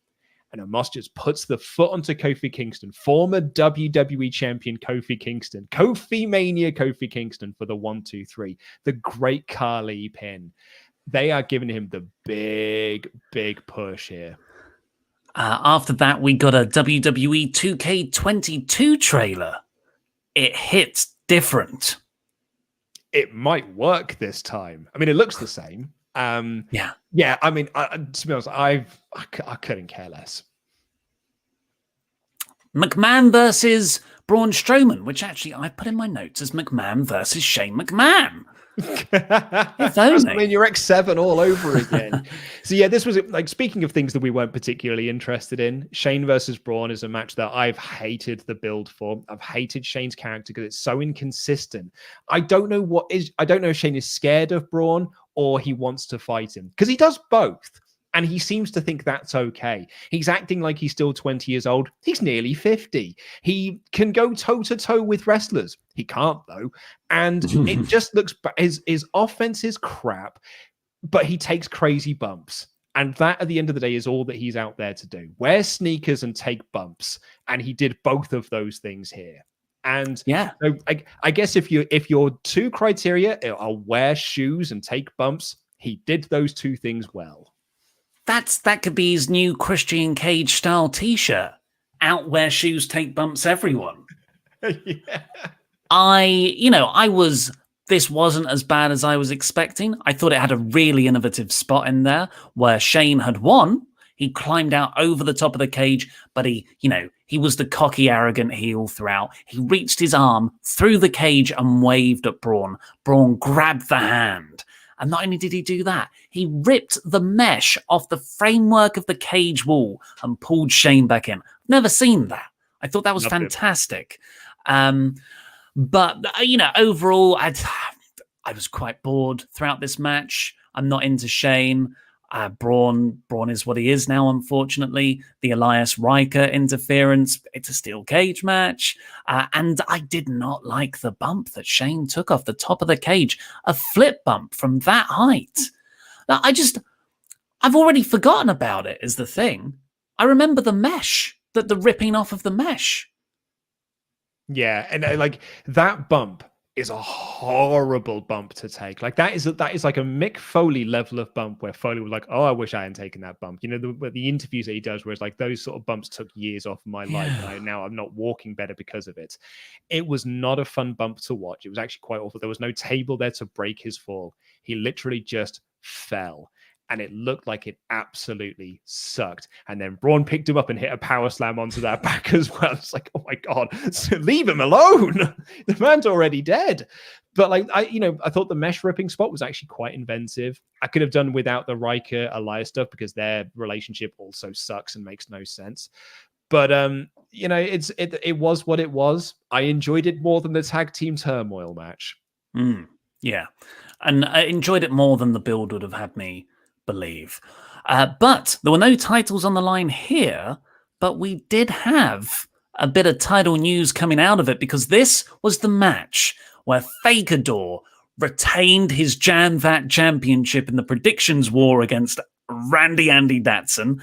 And Omos just puts the foot onto Kofi Kingston, former WWE champion Kofi Kingston, Kofi Mania Kofi Kingston, for the 1, 2, 3, the great Khali pin. They are giving him the big, big push here. After that, we got a WWE 2K22 trailer. It hits different. It might work this time. I mean, it looks the same. Yeah. I mean, to be honest, I couldn't care less. McMahon versus Braun Strowman, which actually I put in my notes as McMahon versus Shane McMahon. I mean, you're X7 all over again. So yeah, this was like, speaking of things that we weren't particularly interested in, Shane versus Braun is a match that I've hated the build for. I've hated Shane's character because it's so inconsistent. I don't know if Shane is scared of Braun or he wants to fight him, because he does both. And he seems to think that's okay. He's acting like he's still 20 years old. He's nearly 50. He can go toe-to-toe with wrestlers. He can't, though. And it just looks... His offense is crap, but he takes crazy bumps. And that, at the end of the day, is all that he's out there to do. Wear sneakers and take bumps. And he did both of those things here. And Yeah. so I guess if your two criteria are wear shoes and take bumps, he did those two things well. That could be his new Christian Cage style T-shirt. Out where shoes take bumps, everyone. Yeah. This wasn't as bad as I was expecting. I thought it had a really innovative spot in there where Shane had won. He climbed out over the top of the cage, but he was the cocky, arrogant heel throughout. He reached his arm through the cage and waved at Braun. Braun grabbed the hand. And not only did he do that, he ripped the mesh off the framework of the cage wall and pulled Shane back in. Never seen that. I thought that was fantastic. But overall, I was quite bored throughout this match. I'm not into Shane. Braun is what he is now, unfortunately. The Elias Riker interference, it's a steel cage match. And I did not like the bump that Shane took off the top of the cage. A flip bump from that height. Now, I've already forgotten about it, is the thing. I remember the mesh, the ripping off of the mesh. Yeah, and like that bump is a horrible bump to take. Like that is like a Mick Foley level of bump where Foley was like, "Oh, I wish I hadn't taken that bump." The interviews that he does, where it's like those sort of bumps took years off my life, and now I'm not walking better because of it. It was not a fun bump to watch. It was actually quite awful. There was no table there to break his fall. He literally just fell. And it looked like it absolutely sucked. And then Braun picked him up and hit a power slam onto that back as well. It's like, oh my God, leave him alone. The man's already dead. But I thought the mesh ripping spot was actually quite inventive. I could have done without the Riker Elias stuff because their relationship also sucks and makes no sense. But it was what it was. I enjoyed it more than the tag team turmoil match. Yeah, and I enjoyed it more than the build would have had me believe. But there were no titles on the line here, but we did have a bit of title news coming out of it because this was the match where Fakador retained his Jan Vat championship in the predictions war against Andy Datson.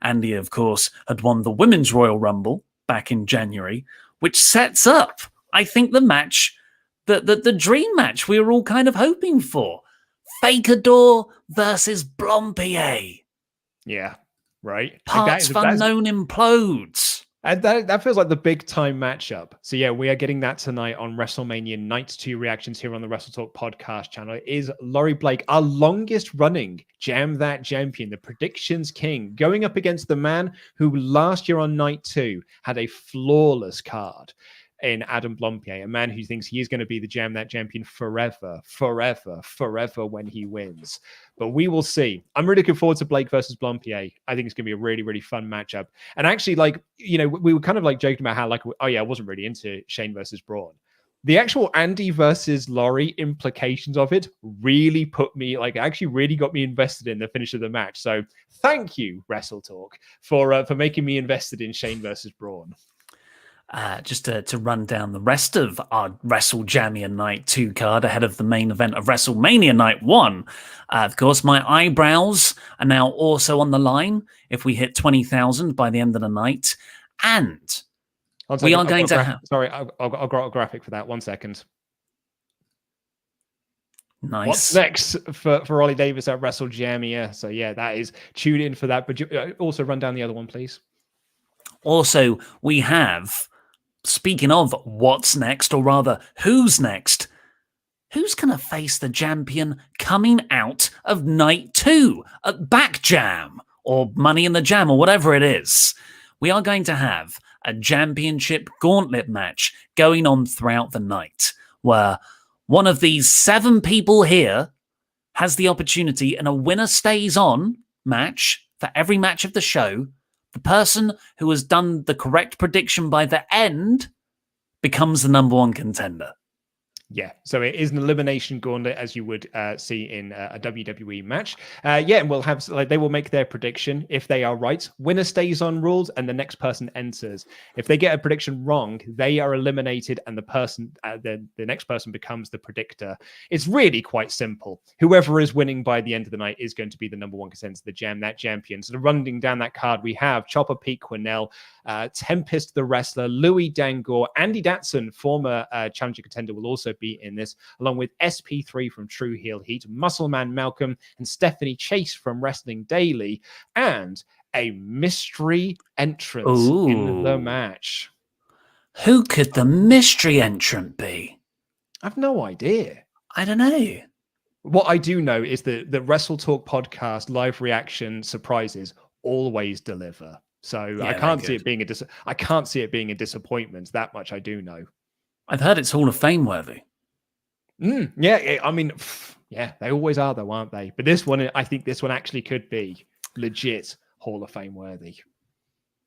Andy, of course, had won the Women's Royal Rumble back in January, which sets up, I think, the match, the dream match we were all kind of hoping for. Fakador versus Blompier. Yeah, right. partsFUNknown implodes. And that feels like the big time matchup. So yeah, we are getting that tonight on WrestleMania Night 2 reactions here on the WrestleTalk Podcast channel. It is Laurie Blake, our longest running Jam That champion, the predictions king, going up against the man who last year on Night 2 had a flawless card in Adam Blompier, a man who thinks he is going to be the Jam That champion forever when he wins. But we will see. I'm really looking forward to Blake versus Blompier. I think it's going to be a really, really fun matchup. And actually, we were kind of joking about how I wasn't really into Shane versus Braun. The actual Andy versus Laurie implications of it really put me, actually really got me invested in the finish of the match. So thank you, WrestleTalk, for making me invested in Shane versus Braun. Just to run down the rest of our WrestleJamia Night 2 card ahead of the main event of WrestleMania Night 1. Of course, my eyebrows are now also on the line if we hit 20,000 by the end of the night. And we are going to have... Sorry, I've got a graphic for that. 1 second. Nice. What's next for Ollie Davis at WrestleJamia? So yeah, that is, tune in for that. But also run down the other one, please. Also, we have... Speaking of what's next, or rather, who's next? Who's going to face the champion coming out of Night 2 at Back Jam or Money in the Jam or whatever it is? We are going to have a championship gauntlet match going on throughout the night where one of these 7 people here has the opportunity in a winner stays on match for every match of the show. The person who has done the correct prediction by the end becomes the number 1 contender. Yeah, so it is an elimination gauntlet as you would see in a WWE match. Yeah, and we'll have they will make their prediction. If they are right, winner stays on rules, and the next person enters. If they get a prediction wrong, they are eliminated, and the next person becomes the predictor. It's really quite simple. Whoever is winning by the end of the night is going to be the number one contender to the Gem, that champion. So running down that card, we have Chopper Pete Quinnell, Tempest the Wrestler, Louis Dangor, Andy Datson, former challenger contender, will also be in this, along with SP3 from True Heel Heat, Muscle Man Malcolm, and Stephanie Chase from Wrestling Daily, and a mystery entrance in the match. Who could the mystery entrant be? I've no idea. I don't know. What I do know is that the WrestleTalk podcast live reaction surprises always deliver. So yeah, I can't see it being I can't see it being a disappointment. That much I do know. I've heard it's Hall of Fame worthy. Yeah, I mean, yeah, they always are, though, aren't they? But this one, I think this one actually could be legit Hall of Fame worthy.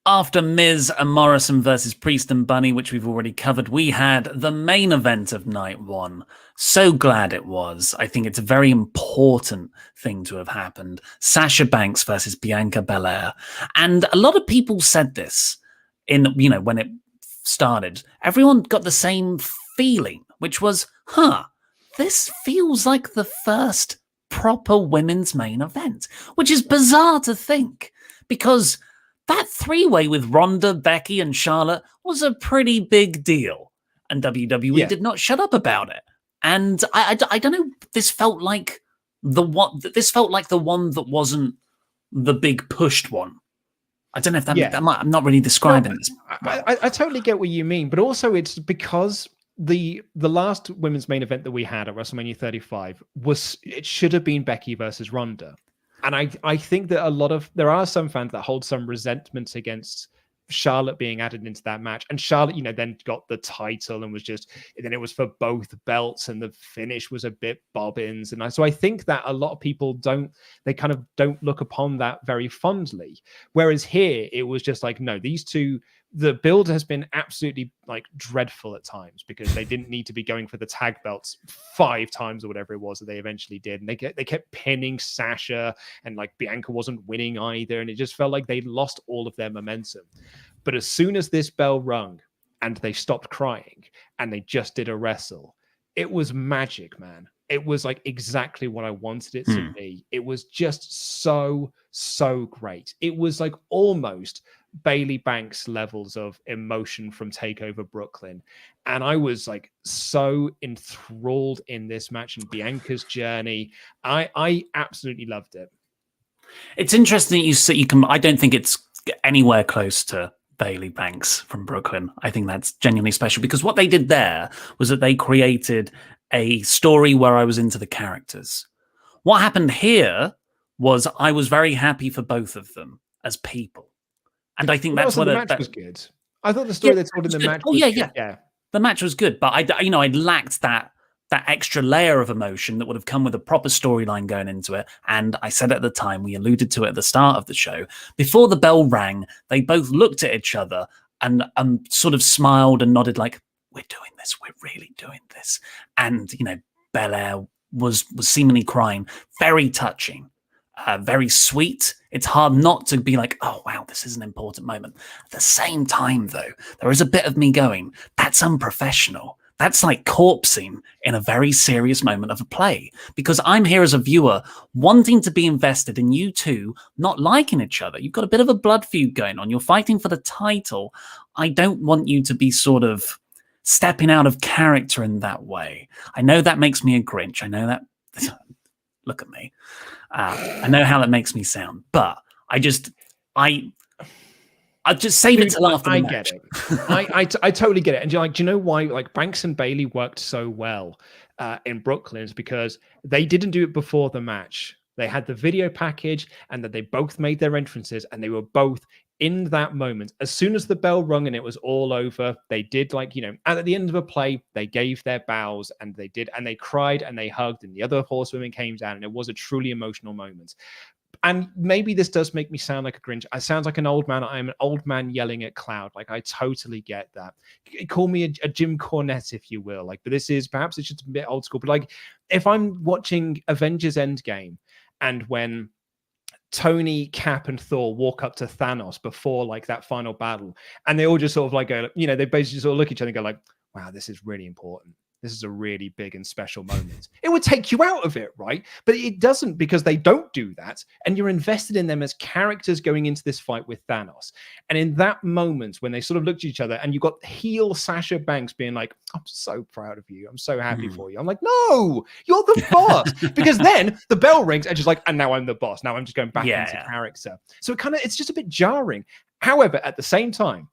After Miz and Morrison versus Priest and Bunny, which we've already covered, we had the main event of night one. So glad it was. I think it's a very important thing to have happened. Sasha Banks versus Bianca Belair. And a lot of people said this when it started. Everyone got the same feeling, which was, this feels like the first proper women's main event, which is bizarre to think because that three-way with Ronda, Becky, and Charlotte was a pretty big deal, and WWE did not shut up about it. And I don't know. This felt like the one. This felt like the one that wasn't the big pushed one. I don't know if I'm not really describing this. I totally get what you mean, but also it's because the last women's main event that we had at WrestleMania 35 it should have been Becky versus Ronda. And I think that there are some fans that hold some resentment against Charlotte being added into that match. And Charlotte, then got the title and then it was for both belts, and the finish was a bit bobbins. And so I think that a lot of people don't look upon that very fondly. Whereas here, it was just like, no, these two, the build has been absolutely dreadful at times because they didn't need to be going for the tag belts 5 times or whatever it was that they eventually did. And they kept pinning Sasha, and Bianca wasn't winning either. And it just felt like they lost all of their momentum. But as soon as this bell rung and they stopped crying and they just did a wrestle, it was magic, man. It was exactly what I wanted it to be. It was just so great. It was almost Bailey Banks levels of emotion from TakeOver Brooklyn. And I was so enthralled in this match and Bianca's journey. I absolutely loved it. It's interesting that you can. I don't think it's anywhere close to Bailey Banks from Brooklyn. I think that's genuinely special because what they did there was that they created a story where I was into the characters. What happened here was I was very happy for both of them as people. And I think that's what the match was good. I thought the story they told in the match was good. Yeah. The match was good, but I lacked that extra layer of emotion that would have come with a proper storyline going into it. And I said at the time, we alluded to it at the start of the show, before the bell rang, they both looked at each other and sort of smiled and nodded like, we're doing this. We're really doing this. And, Belair was seemingly crying. Very touching, very sweet. It's hard not to be like, oh, wow, this is an important moment. At the same time, though, there is a bit of me going, that's unprofessional. That's like corpsing in a very serious moment of a play, because I'm here as a viewer wanting to be invested in you two not liking each other. You've got a bit of a blood feud going on. You're fighting for the title. I don't want you to be sort of stepping out of character in that way. I know that makes me a Grinch. I know that. Look at me. I know how that makes me sound, but I'll just save it till after the match. I get it. I totally get it. And do you know why Banks and Bailey worked so well in Brooklyn? Is because they didn't do it before the match. They had the video package, and that they both made their entrances, and they were both in that moment. As soon as the bell rung and it was all over, they did and at the end of a play, they gave their bows, and they cried and they hugged, and the other horsewomen came down, and it was a truly emotional moment. and maybe this does make me sound like a Grinch. I sound like an old man. I'm an old man yelling at cloud. Like, I totally get that. Call me a Jim Cornette, if you will. Like, but this is perhaps it's just a bit old school. But like, if I'm watching Avengers Endgame, and when Tony, Cap, and Thor walk up to Thanos before like that final battle, and they all just sort of like go, you know, they basically sort of look at each other and go like, wow, this is really important. This is a really big and special moment. It would take you out of it, right? But it doesn't, because they don't do that. And you're invested in them as characters going into this fight with Thanos. And in that moment, when they sort of looked at each other, and you got heel Sasha Banks being like, I'm so proud of you. I'm so happy for you. I'm like, no, you're the boss. Because then the bell rings and just like, and now I'm the boss. Now I'm just going back into character. So it's just a bit jarring. However, at the same time,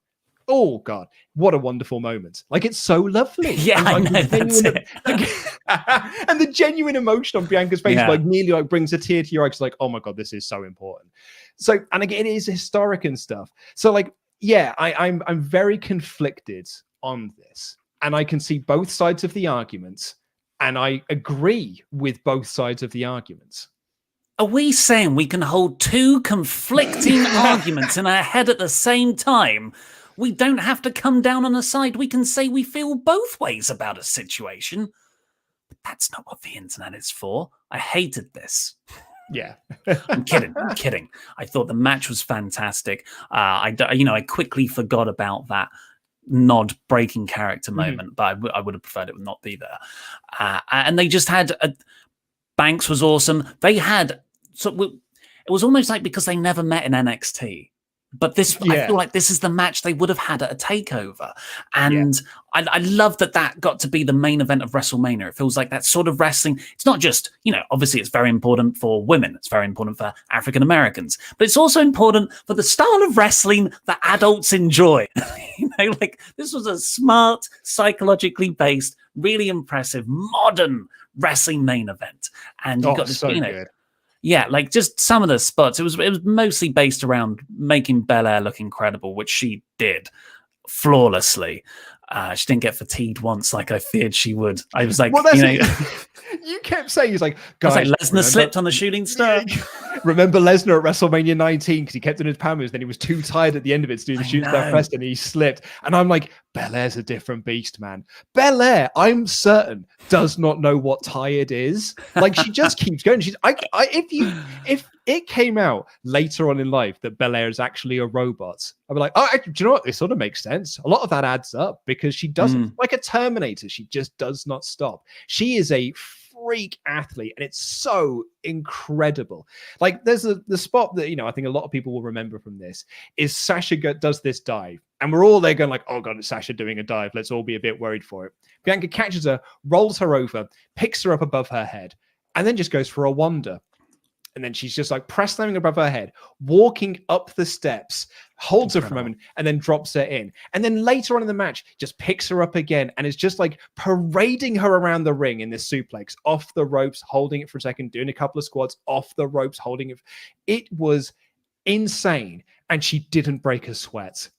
oh God, what a wonderful moment. Like, it's so lovely. Yeah, and, like, I know, that's it. And the genuine emotion on Bianca's face like nearly like brings a tear to your eyes. Like, oh my God, this is so important. So, and again, it is historic and stuff. So like, yeah, I'm very conflicted on this. And I can see both sides of the arguments. And I agree with both sides of the arguments. Are we saying we can hold two conflicting arguments in our head at the same time? We don't have to come down on a side. We can say we feel both ways about a situation. But that's not what the internet is for. I hated this. Yeah. I'm kidding. I thought the match was fantastic. I quickly forgot about that nod breaking character moment, but I would have preferred it would not be there. And they just had Banks was awesome. They had it was almost like, because they never met in NXT. But this, I feel like this is the match they would have had at a takeover. And I love that got to be the main event of WrestleMania. It feels like that sort of wrestling. It's not just, obviously it's very important for women. It's very important for African Americans. But it's also important for the style of wrestling that adults enjoy. Like, this was a smart, psychologically based, really impressive, modern wrestling main event. And you got this, good. Yeah, like just some of the spots. It was mostly based around making Belair look incredible, which she did flawlessly. She didn't get fatigued once, like I feared she would. I was like, you kept saying, he's like, guys, like Lesnar slipped on the shooting star. Remember Lesnar at WrestleMania 19 because he kept in his Pammers, then he was too tired at the end of it to do the shooting star press, and he slipped. And I'm like, Belair's a different beast, man. Belair, I'm certain, does not know what tired is. Like, she just keeps going. She's if it came out later on in life that Belair is actually a robot, I'd be like, oh, do you know what? This sort of makes sense. A lot of that adds up, because she doesn't, like a Terminator, she just does not stop. She is a freak athlete, and it's so incredible. Like, there's the spot that I think a lot of people will remember from this is Sasha does this dive, and we're all there going like, oh God, it's Sasha doing a dive. Let's all be a bit worried for it. Bianca catches her, rolls her over, picks her up above her head, and then just goes for a wander. And then she's just like press slamming above her head, walking up the steps, holds her for a moment, and then drops her in. And then later on in the match, just picks her up again and is just like parading her around the ring in this suplex, off the ropes, holding it for a second, doing a couple of squats, off the ropes, holding it. It was insane. And she didn't break a sweat.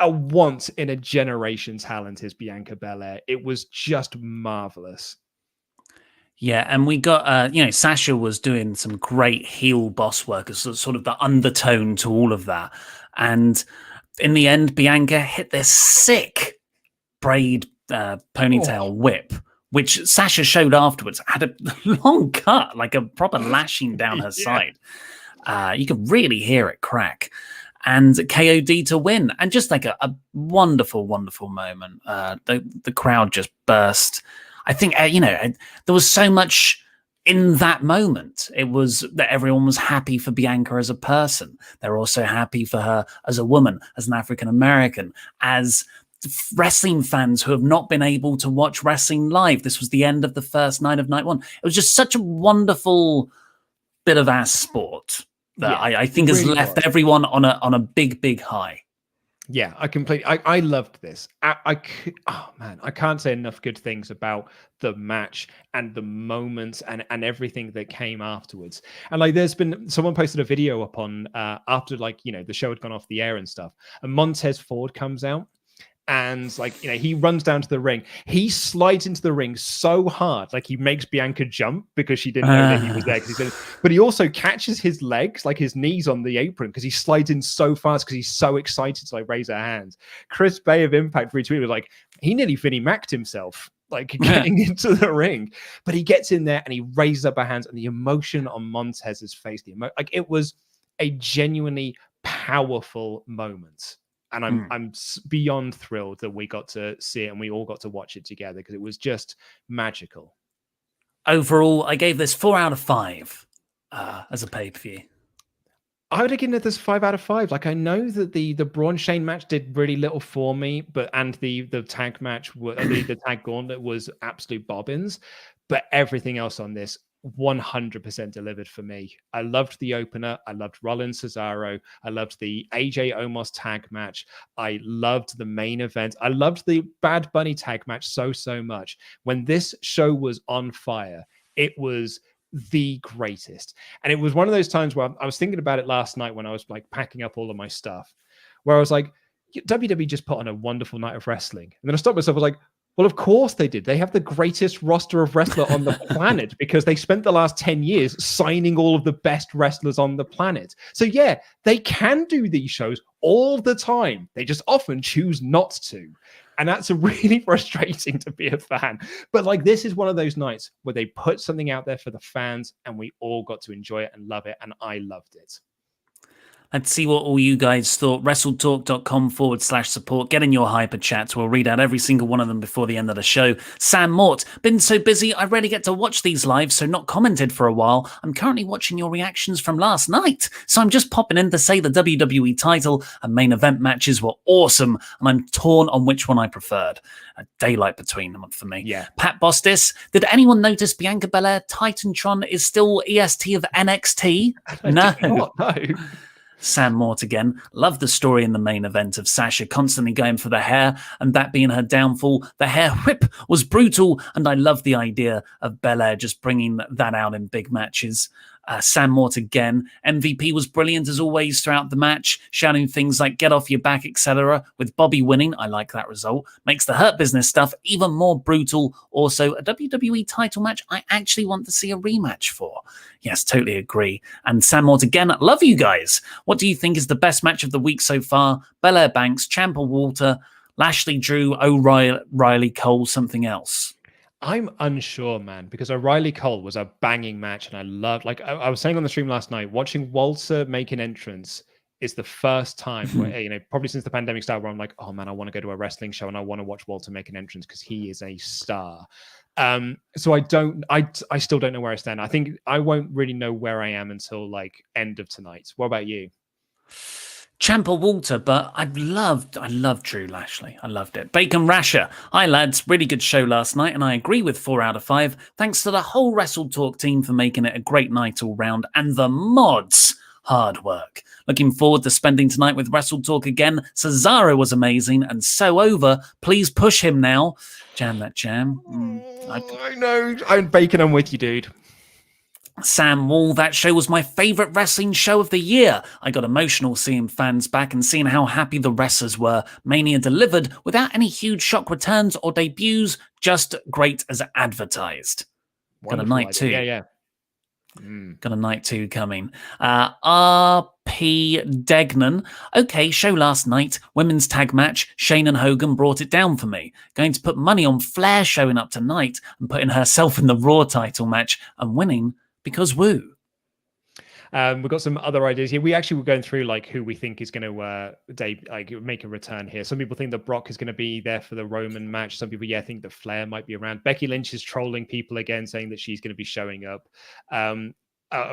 A once in a generation talent is Bianca Belair. It was just marvelous. Yeah, and we got, Sasha was doing some great heel boss work as sort of the undertone to all of that. And in the end, Bianca hit this sick braid ponytail whip, which Sasha showed afterwards, had a long cut, like a proper lashing down her side. You could really hear it crack. And KOD to win. And just like a wonderful, wonderful moment. The crowd just burst. I think, there was so much in that moment. It was that everyone was happy for Bianca as a person. They're also happy for her as a woman, as an African American, as wrestling fans who have not been able to watch wrestling live. This was the end of the first night of night one. It was just such a wonderful bit of our sport that I think has really left everyone on a big, big high. Yeah, I loved this. I can't say enough good things about the match and the moments and everything that came afterwards. And like, there's been someone posted a video up on after the show had gone off the air and stuff, and Montez Ford comes out And like, he runs down to the ring. He slides into the ring so hard, like he makes Bianca jump because she didn't know that he was there. But he also catches his legs, like his knees on the apron, because he slides in so fast because he's so excited to like raise her hands. Chris Bay of Impact retweeted was like, he nearly Vinnie Mac'd himself, like getting into the ring. But he gets in there and he raises up her hands, and the emotion on Montez's face, like it was a genuinely powerful moment. And I'm beyond thrilled that we got to see it and we all got to watch it together because it was just magical. Overall, I gave this 4 out of 5 as a pay-per-view. I would have given it this 5 out of 5. Like, I know that the Braun Shane match did really little for me, and the tag match, the tag gauntlet was absolute bobbins, but everything else on this 100% delivered for me. I loved the opener. I loved Rollins Cesaro. I loved the AJ Omos tag match. I loved the main event. I loved the Bad Bunny tag match so much. When this show was on fire, it was the greatest. And it was one of those times where I was thinking about it last night when I was like packing up all of my stuff, where I was like, WWE just put on a wonderful night of wrestling. And then I stopped myself. I was like, well, of course they did. They have the greatest roster of wrestler on the planet because they spent the last 10 years signing all of the best wrestlers on the planet. So yeah, they can do these shows all the time. They just often choose not to. And that's really frustrating to be a fan. But like, this is one of those nights where they put something out there for the fans and we all got to enjoy it and love it. And I loved it. Let's see what all you guys thought. WrestleTalk.com/support. Get in your hyper chats. We'll read out every single one of them before the end of the show. Sam Mort, been so busy, I rarely get to watch these live, so not commented for a while. I'm currently watching your reactions from last night, so I'm just popping in to say the WWE title and main event matches were awesome, and I'm torn on which one I preferred. A daylight between them for me. Yeah. Pat Bostis, did anyone notice Bianca Belair Titantron is still EST of NXT? No. Sam Mort again. Love the story in the main event of Sasha constantly going for the hair and that being her downfall. The hair whip was brutal, and I love the idea of Belair just bringing that out in big matches. Sam Mort again. MVP was brilliant as always throughout the match, shouting things like get off your back, etc. With Bobby winning, I like that result. Makes the Hurt Business stuff even more brutal. Also, a WWE title match I actually want to see a rematch for. Yes, totally agree. And Sam Mort again, love you guys. What do you think is the best match of the week so far? Belair Banks, Ciampa Walter, Lashley Drew, O'Reilly Cole, something else? I'm unsure, man, because O'Reilly Cole was a banging match, and I loved, like I was saying on the stream last night, watching Walter make an entrance is the first time where, probably since the pandemic started, where I'm like, oh man, I want to go to a wrestling show and I want to watch Walter make an entrance because he is a star. So I still don't know where I stand. I think I won't really know where I am until like end of tonight. What about you? Ciampa Walter, but I loved Drew Lashley. I loved it. Bacon Rasher. Hi, lads. Really good show last night, and I agree with 4 out of 5. Thanks to the whole WrestleTalk team for making it a great night all round, and the mods. Hard work. Looking forward to spending tonight with WrestleTalk again. Cesaro was amazing, and so over. Please push him now. Jam that jam. I know. I'm Bacon. I'm with you, dude. Sam Wall, that show was my favourite wrestling show of the year. I got emotional seeing fans back and seeing how happy the wrestlers were. Mania delivered without any huge shock returns or debuts, just great as advertised. Wonderful got a night idea. too. Yeah. Got a night 2 coming. RP Degnan. Okay, show last night. Women's tag match. Shane and Hogan brought it down for me. Going to put money on Flair showing up tonight and putting herself in the Raw title match and winning because woo. We've got some other ideas here. We actually were going through like who we think is going to make a return here. Some people think that Brock is going to be there for the Roman match. Some people, think that Flair might be around. Becky Lynch is trolling people again, saying that she's going to be showing up.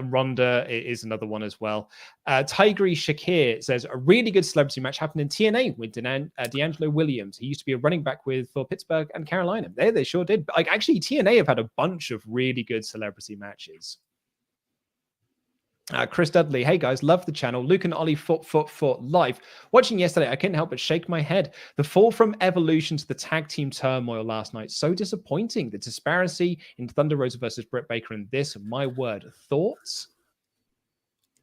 Ronda is another one as well. Tigri Shakir says a really good celebrity match happened in TNA with D'Angelo Williams. He used to be a running back for Pittsburgh and Carolina. They sure did. Like actually, TNA have had a bunch of really good celebrity matches. Chris Dudley, hey guys, love the channel. Luke and Ollie fought live. Watching yesterday, I couldn't help but shake my head. The fall from Evolution to the tag team turmoil last night, so disappointing. The disparity in Thunder Rosa versus Britt Baker in this, my word. Thoughts?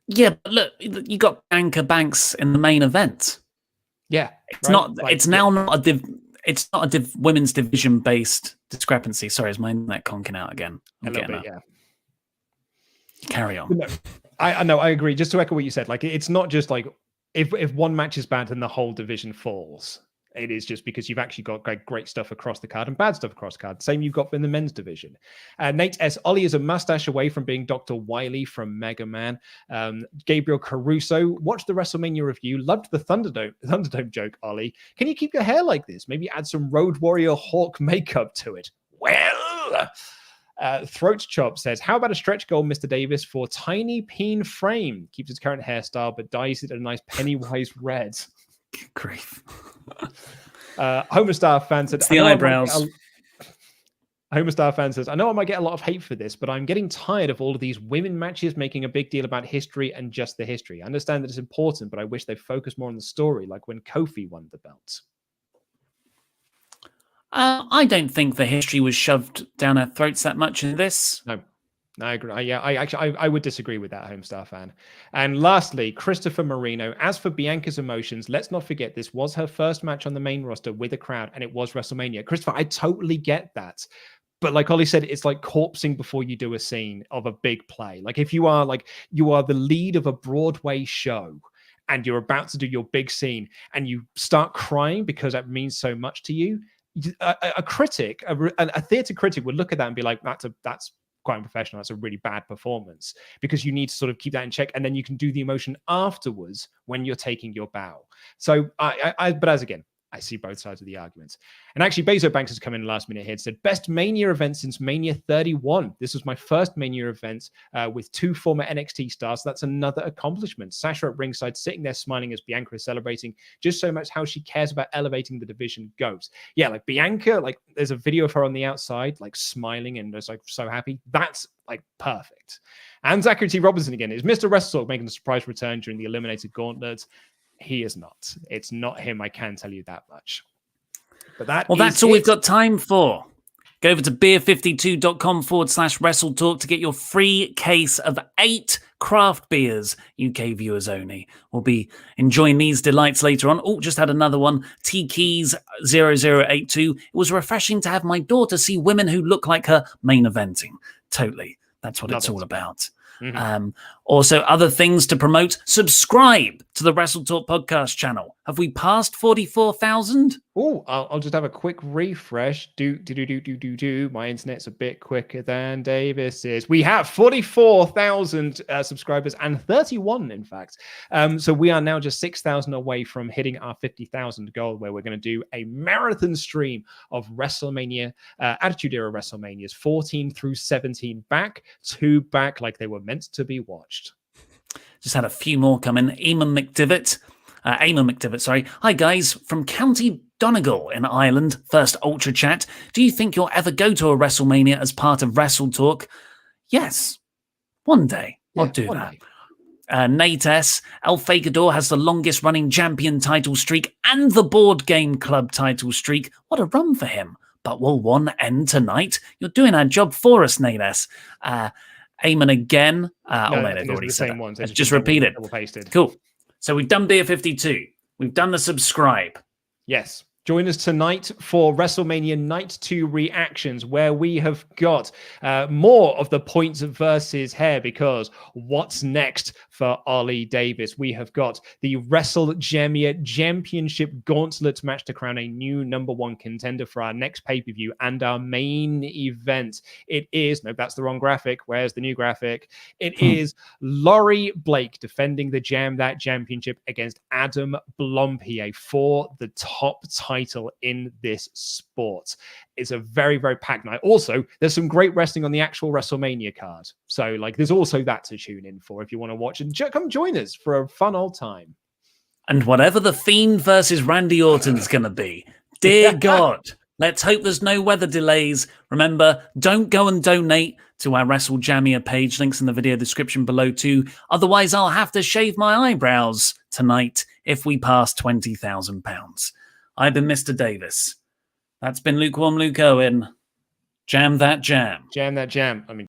Yeah, but look, you got Bianca Banks in the main event. Yeah, it's not. Like, it's now not a it's not a women's division based discrepancy. Sorry, is my internet conking out again? A little bit, yeah. Carry on. No, I know, I agree. Just to echo what you said, like it's not just like if one match is bad, then the whole division falls. It is just because you've actually got great stuff across the card and bad stuff across the card. Same you've got in the men's division. Nate S. Ollie is a mustache away from being Dr. Wily from Mega Man. Gabriel Caruso, watched the WrestleMania review. Loved the Thunderdome joke, Ollie. Can you keep your hair like this? Maybe add some Road Warrior Hawk makeup to it. Well... Throat Chop says, how about a stretch goal, Mr. Davis, for Tiny Peen Frame? Keeps his current hairstyle, but dyes it a nice Pennywise red. Grief. Homostar fan said, it's the eyebrows. Homostar fan says, I know I might get a lot of hate for this, but I'm getting tired of all of these women matches making a big deal about history and just the history. I understand that it's important, but I wish they focused more on the story, like when Kofi won the belt. I don't think the history was shoved down our throats that much in this. No, I agree. Yeah, I would disagree with that, Homestar fan. And lastly, Christopher Marino. As for Bianca's emotions, let's not forget this was her first match on the main roster with a crowd, and it was WrestleMania. Christopher, I totally get that. But like Ollie said, it's like corpsing before you do a scene of a big play. Like if you are the lead of a Broadway show and you're about to do your big scene and you start crying because that means so much to you, a critic, a theater critic would look at that and be like, that's quite unprofessional. That's a really bad performance, because you need to sort of keep that in check, and then you can do the emotion afterwards when you're taking your bow. So but as again, I see both sides of the arguments. And actually, Bezo Banks has come in last minute here and said, best Mania event since Mania 31. This was my first Mania event with 2 former NXT stars. So that's another accomplishment. Sasha at ringside, sitting there smiling as Bianca is celebrating. Just so much how she cares about elevating the division goes. Yeah, like Bianca, like there's a video of her on the outside, like smiling and just like so happy. That's like perfect. And Zachary T. Robinson again. Is Mr. WrestleTalk making a surprise return during the Eliminated Gauntlet? He is not. It's not him. I can tell you that much. But that's all we've got time for. Go over to beer52.com/WrestleTalk to get your free case of 8 craft beers, UK viewers only. We'll be enjoying these delights later on. Oh, just had another one. T-Keys0082. It was refreshing to have my daughter see women who look like her main eventing. Totally. That's what it's all about. Mm-hmm. Also, other things to promote. Subscribe to the WrestleTalk Podcast channel. Have we passed 44,000? Oh, I'll just have a quick refresh. Do. My internet's a bit quicker than Davis's. We have 44,000 subscribers, and 31, in fact. So we are now just 6,000 away from hitting our 50,000 goal, where we're going to do a marathon stream of WrestleMania, Attitude Era WrestleManias, 14 through 17 back to back, like they were meant to be watched. Just had a few more come in. Eamon McDivitt, sorry. Hi guys, from County Donegal in Ireland. First Ultra Chat. Do you think you'll ever go to a WrestleMania as part of WrestleTalk? Yes. One day. I'll do that. Nate S. El Fagador has the longest running champion title streak and the board game club title streak. What a run for him. But will one end tonight? You're doing our job for us, Nate S. Eamon again. They've already said that. Let's just repeat it. Cool. So we've done Beer 52. We've done the subscribe. Yes. Join us tonight for WrestleMania Night 2 reactions, where we have got more of the points versus hair, because what's next for Ollie Davis? We have got the WrestleMania Championship Gauntlet match to crown a new #1 contender for our next pay-per-view and our main event. It is, no, that's the wrong graphic. Where's the new graphic? It is Laurie Blake defending the That Championship against Adam Blampied for the top title in this sport. It's a very, very packed night. Also, there's some great wrestling on the actual WrestleMania card. So, like, there's also that to tune in for if you want to watch. And come join us for a fun old time. And whatever the Fiend versus Randy Orton's going to be, dear God, let's hope there's no weather delays. Remember, don't go and donate to our WrestleJamia page. Links in the video description below too. Otherwise, I'll have to shave my eyebrows tonight if we pass £20,000. I've been Mr. Davis. That's been Lukewarm Luke Owen. Jam that jam. Jam that jam. I mean,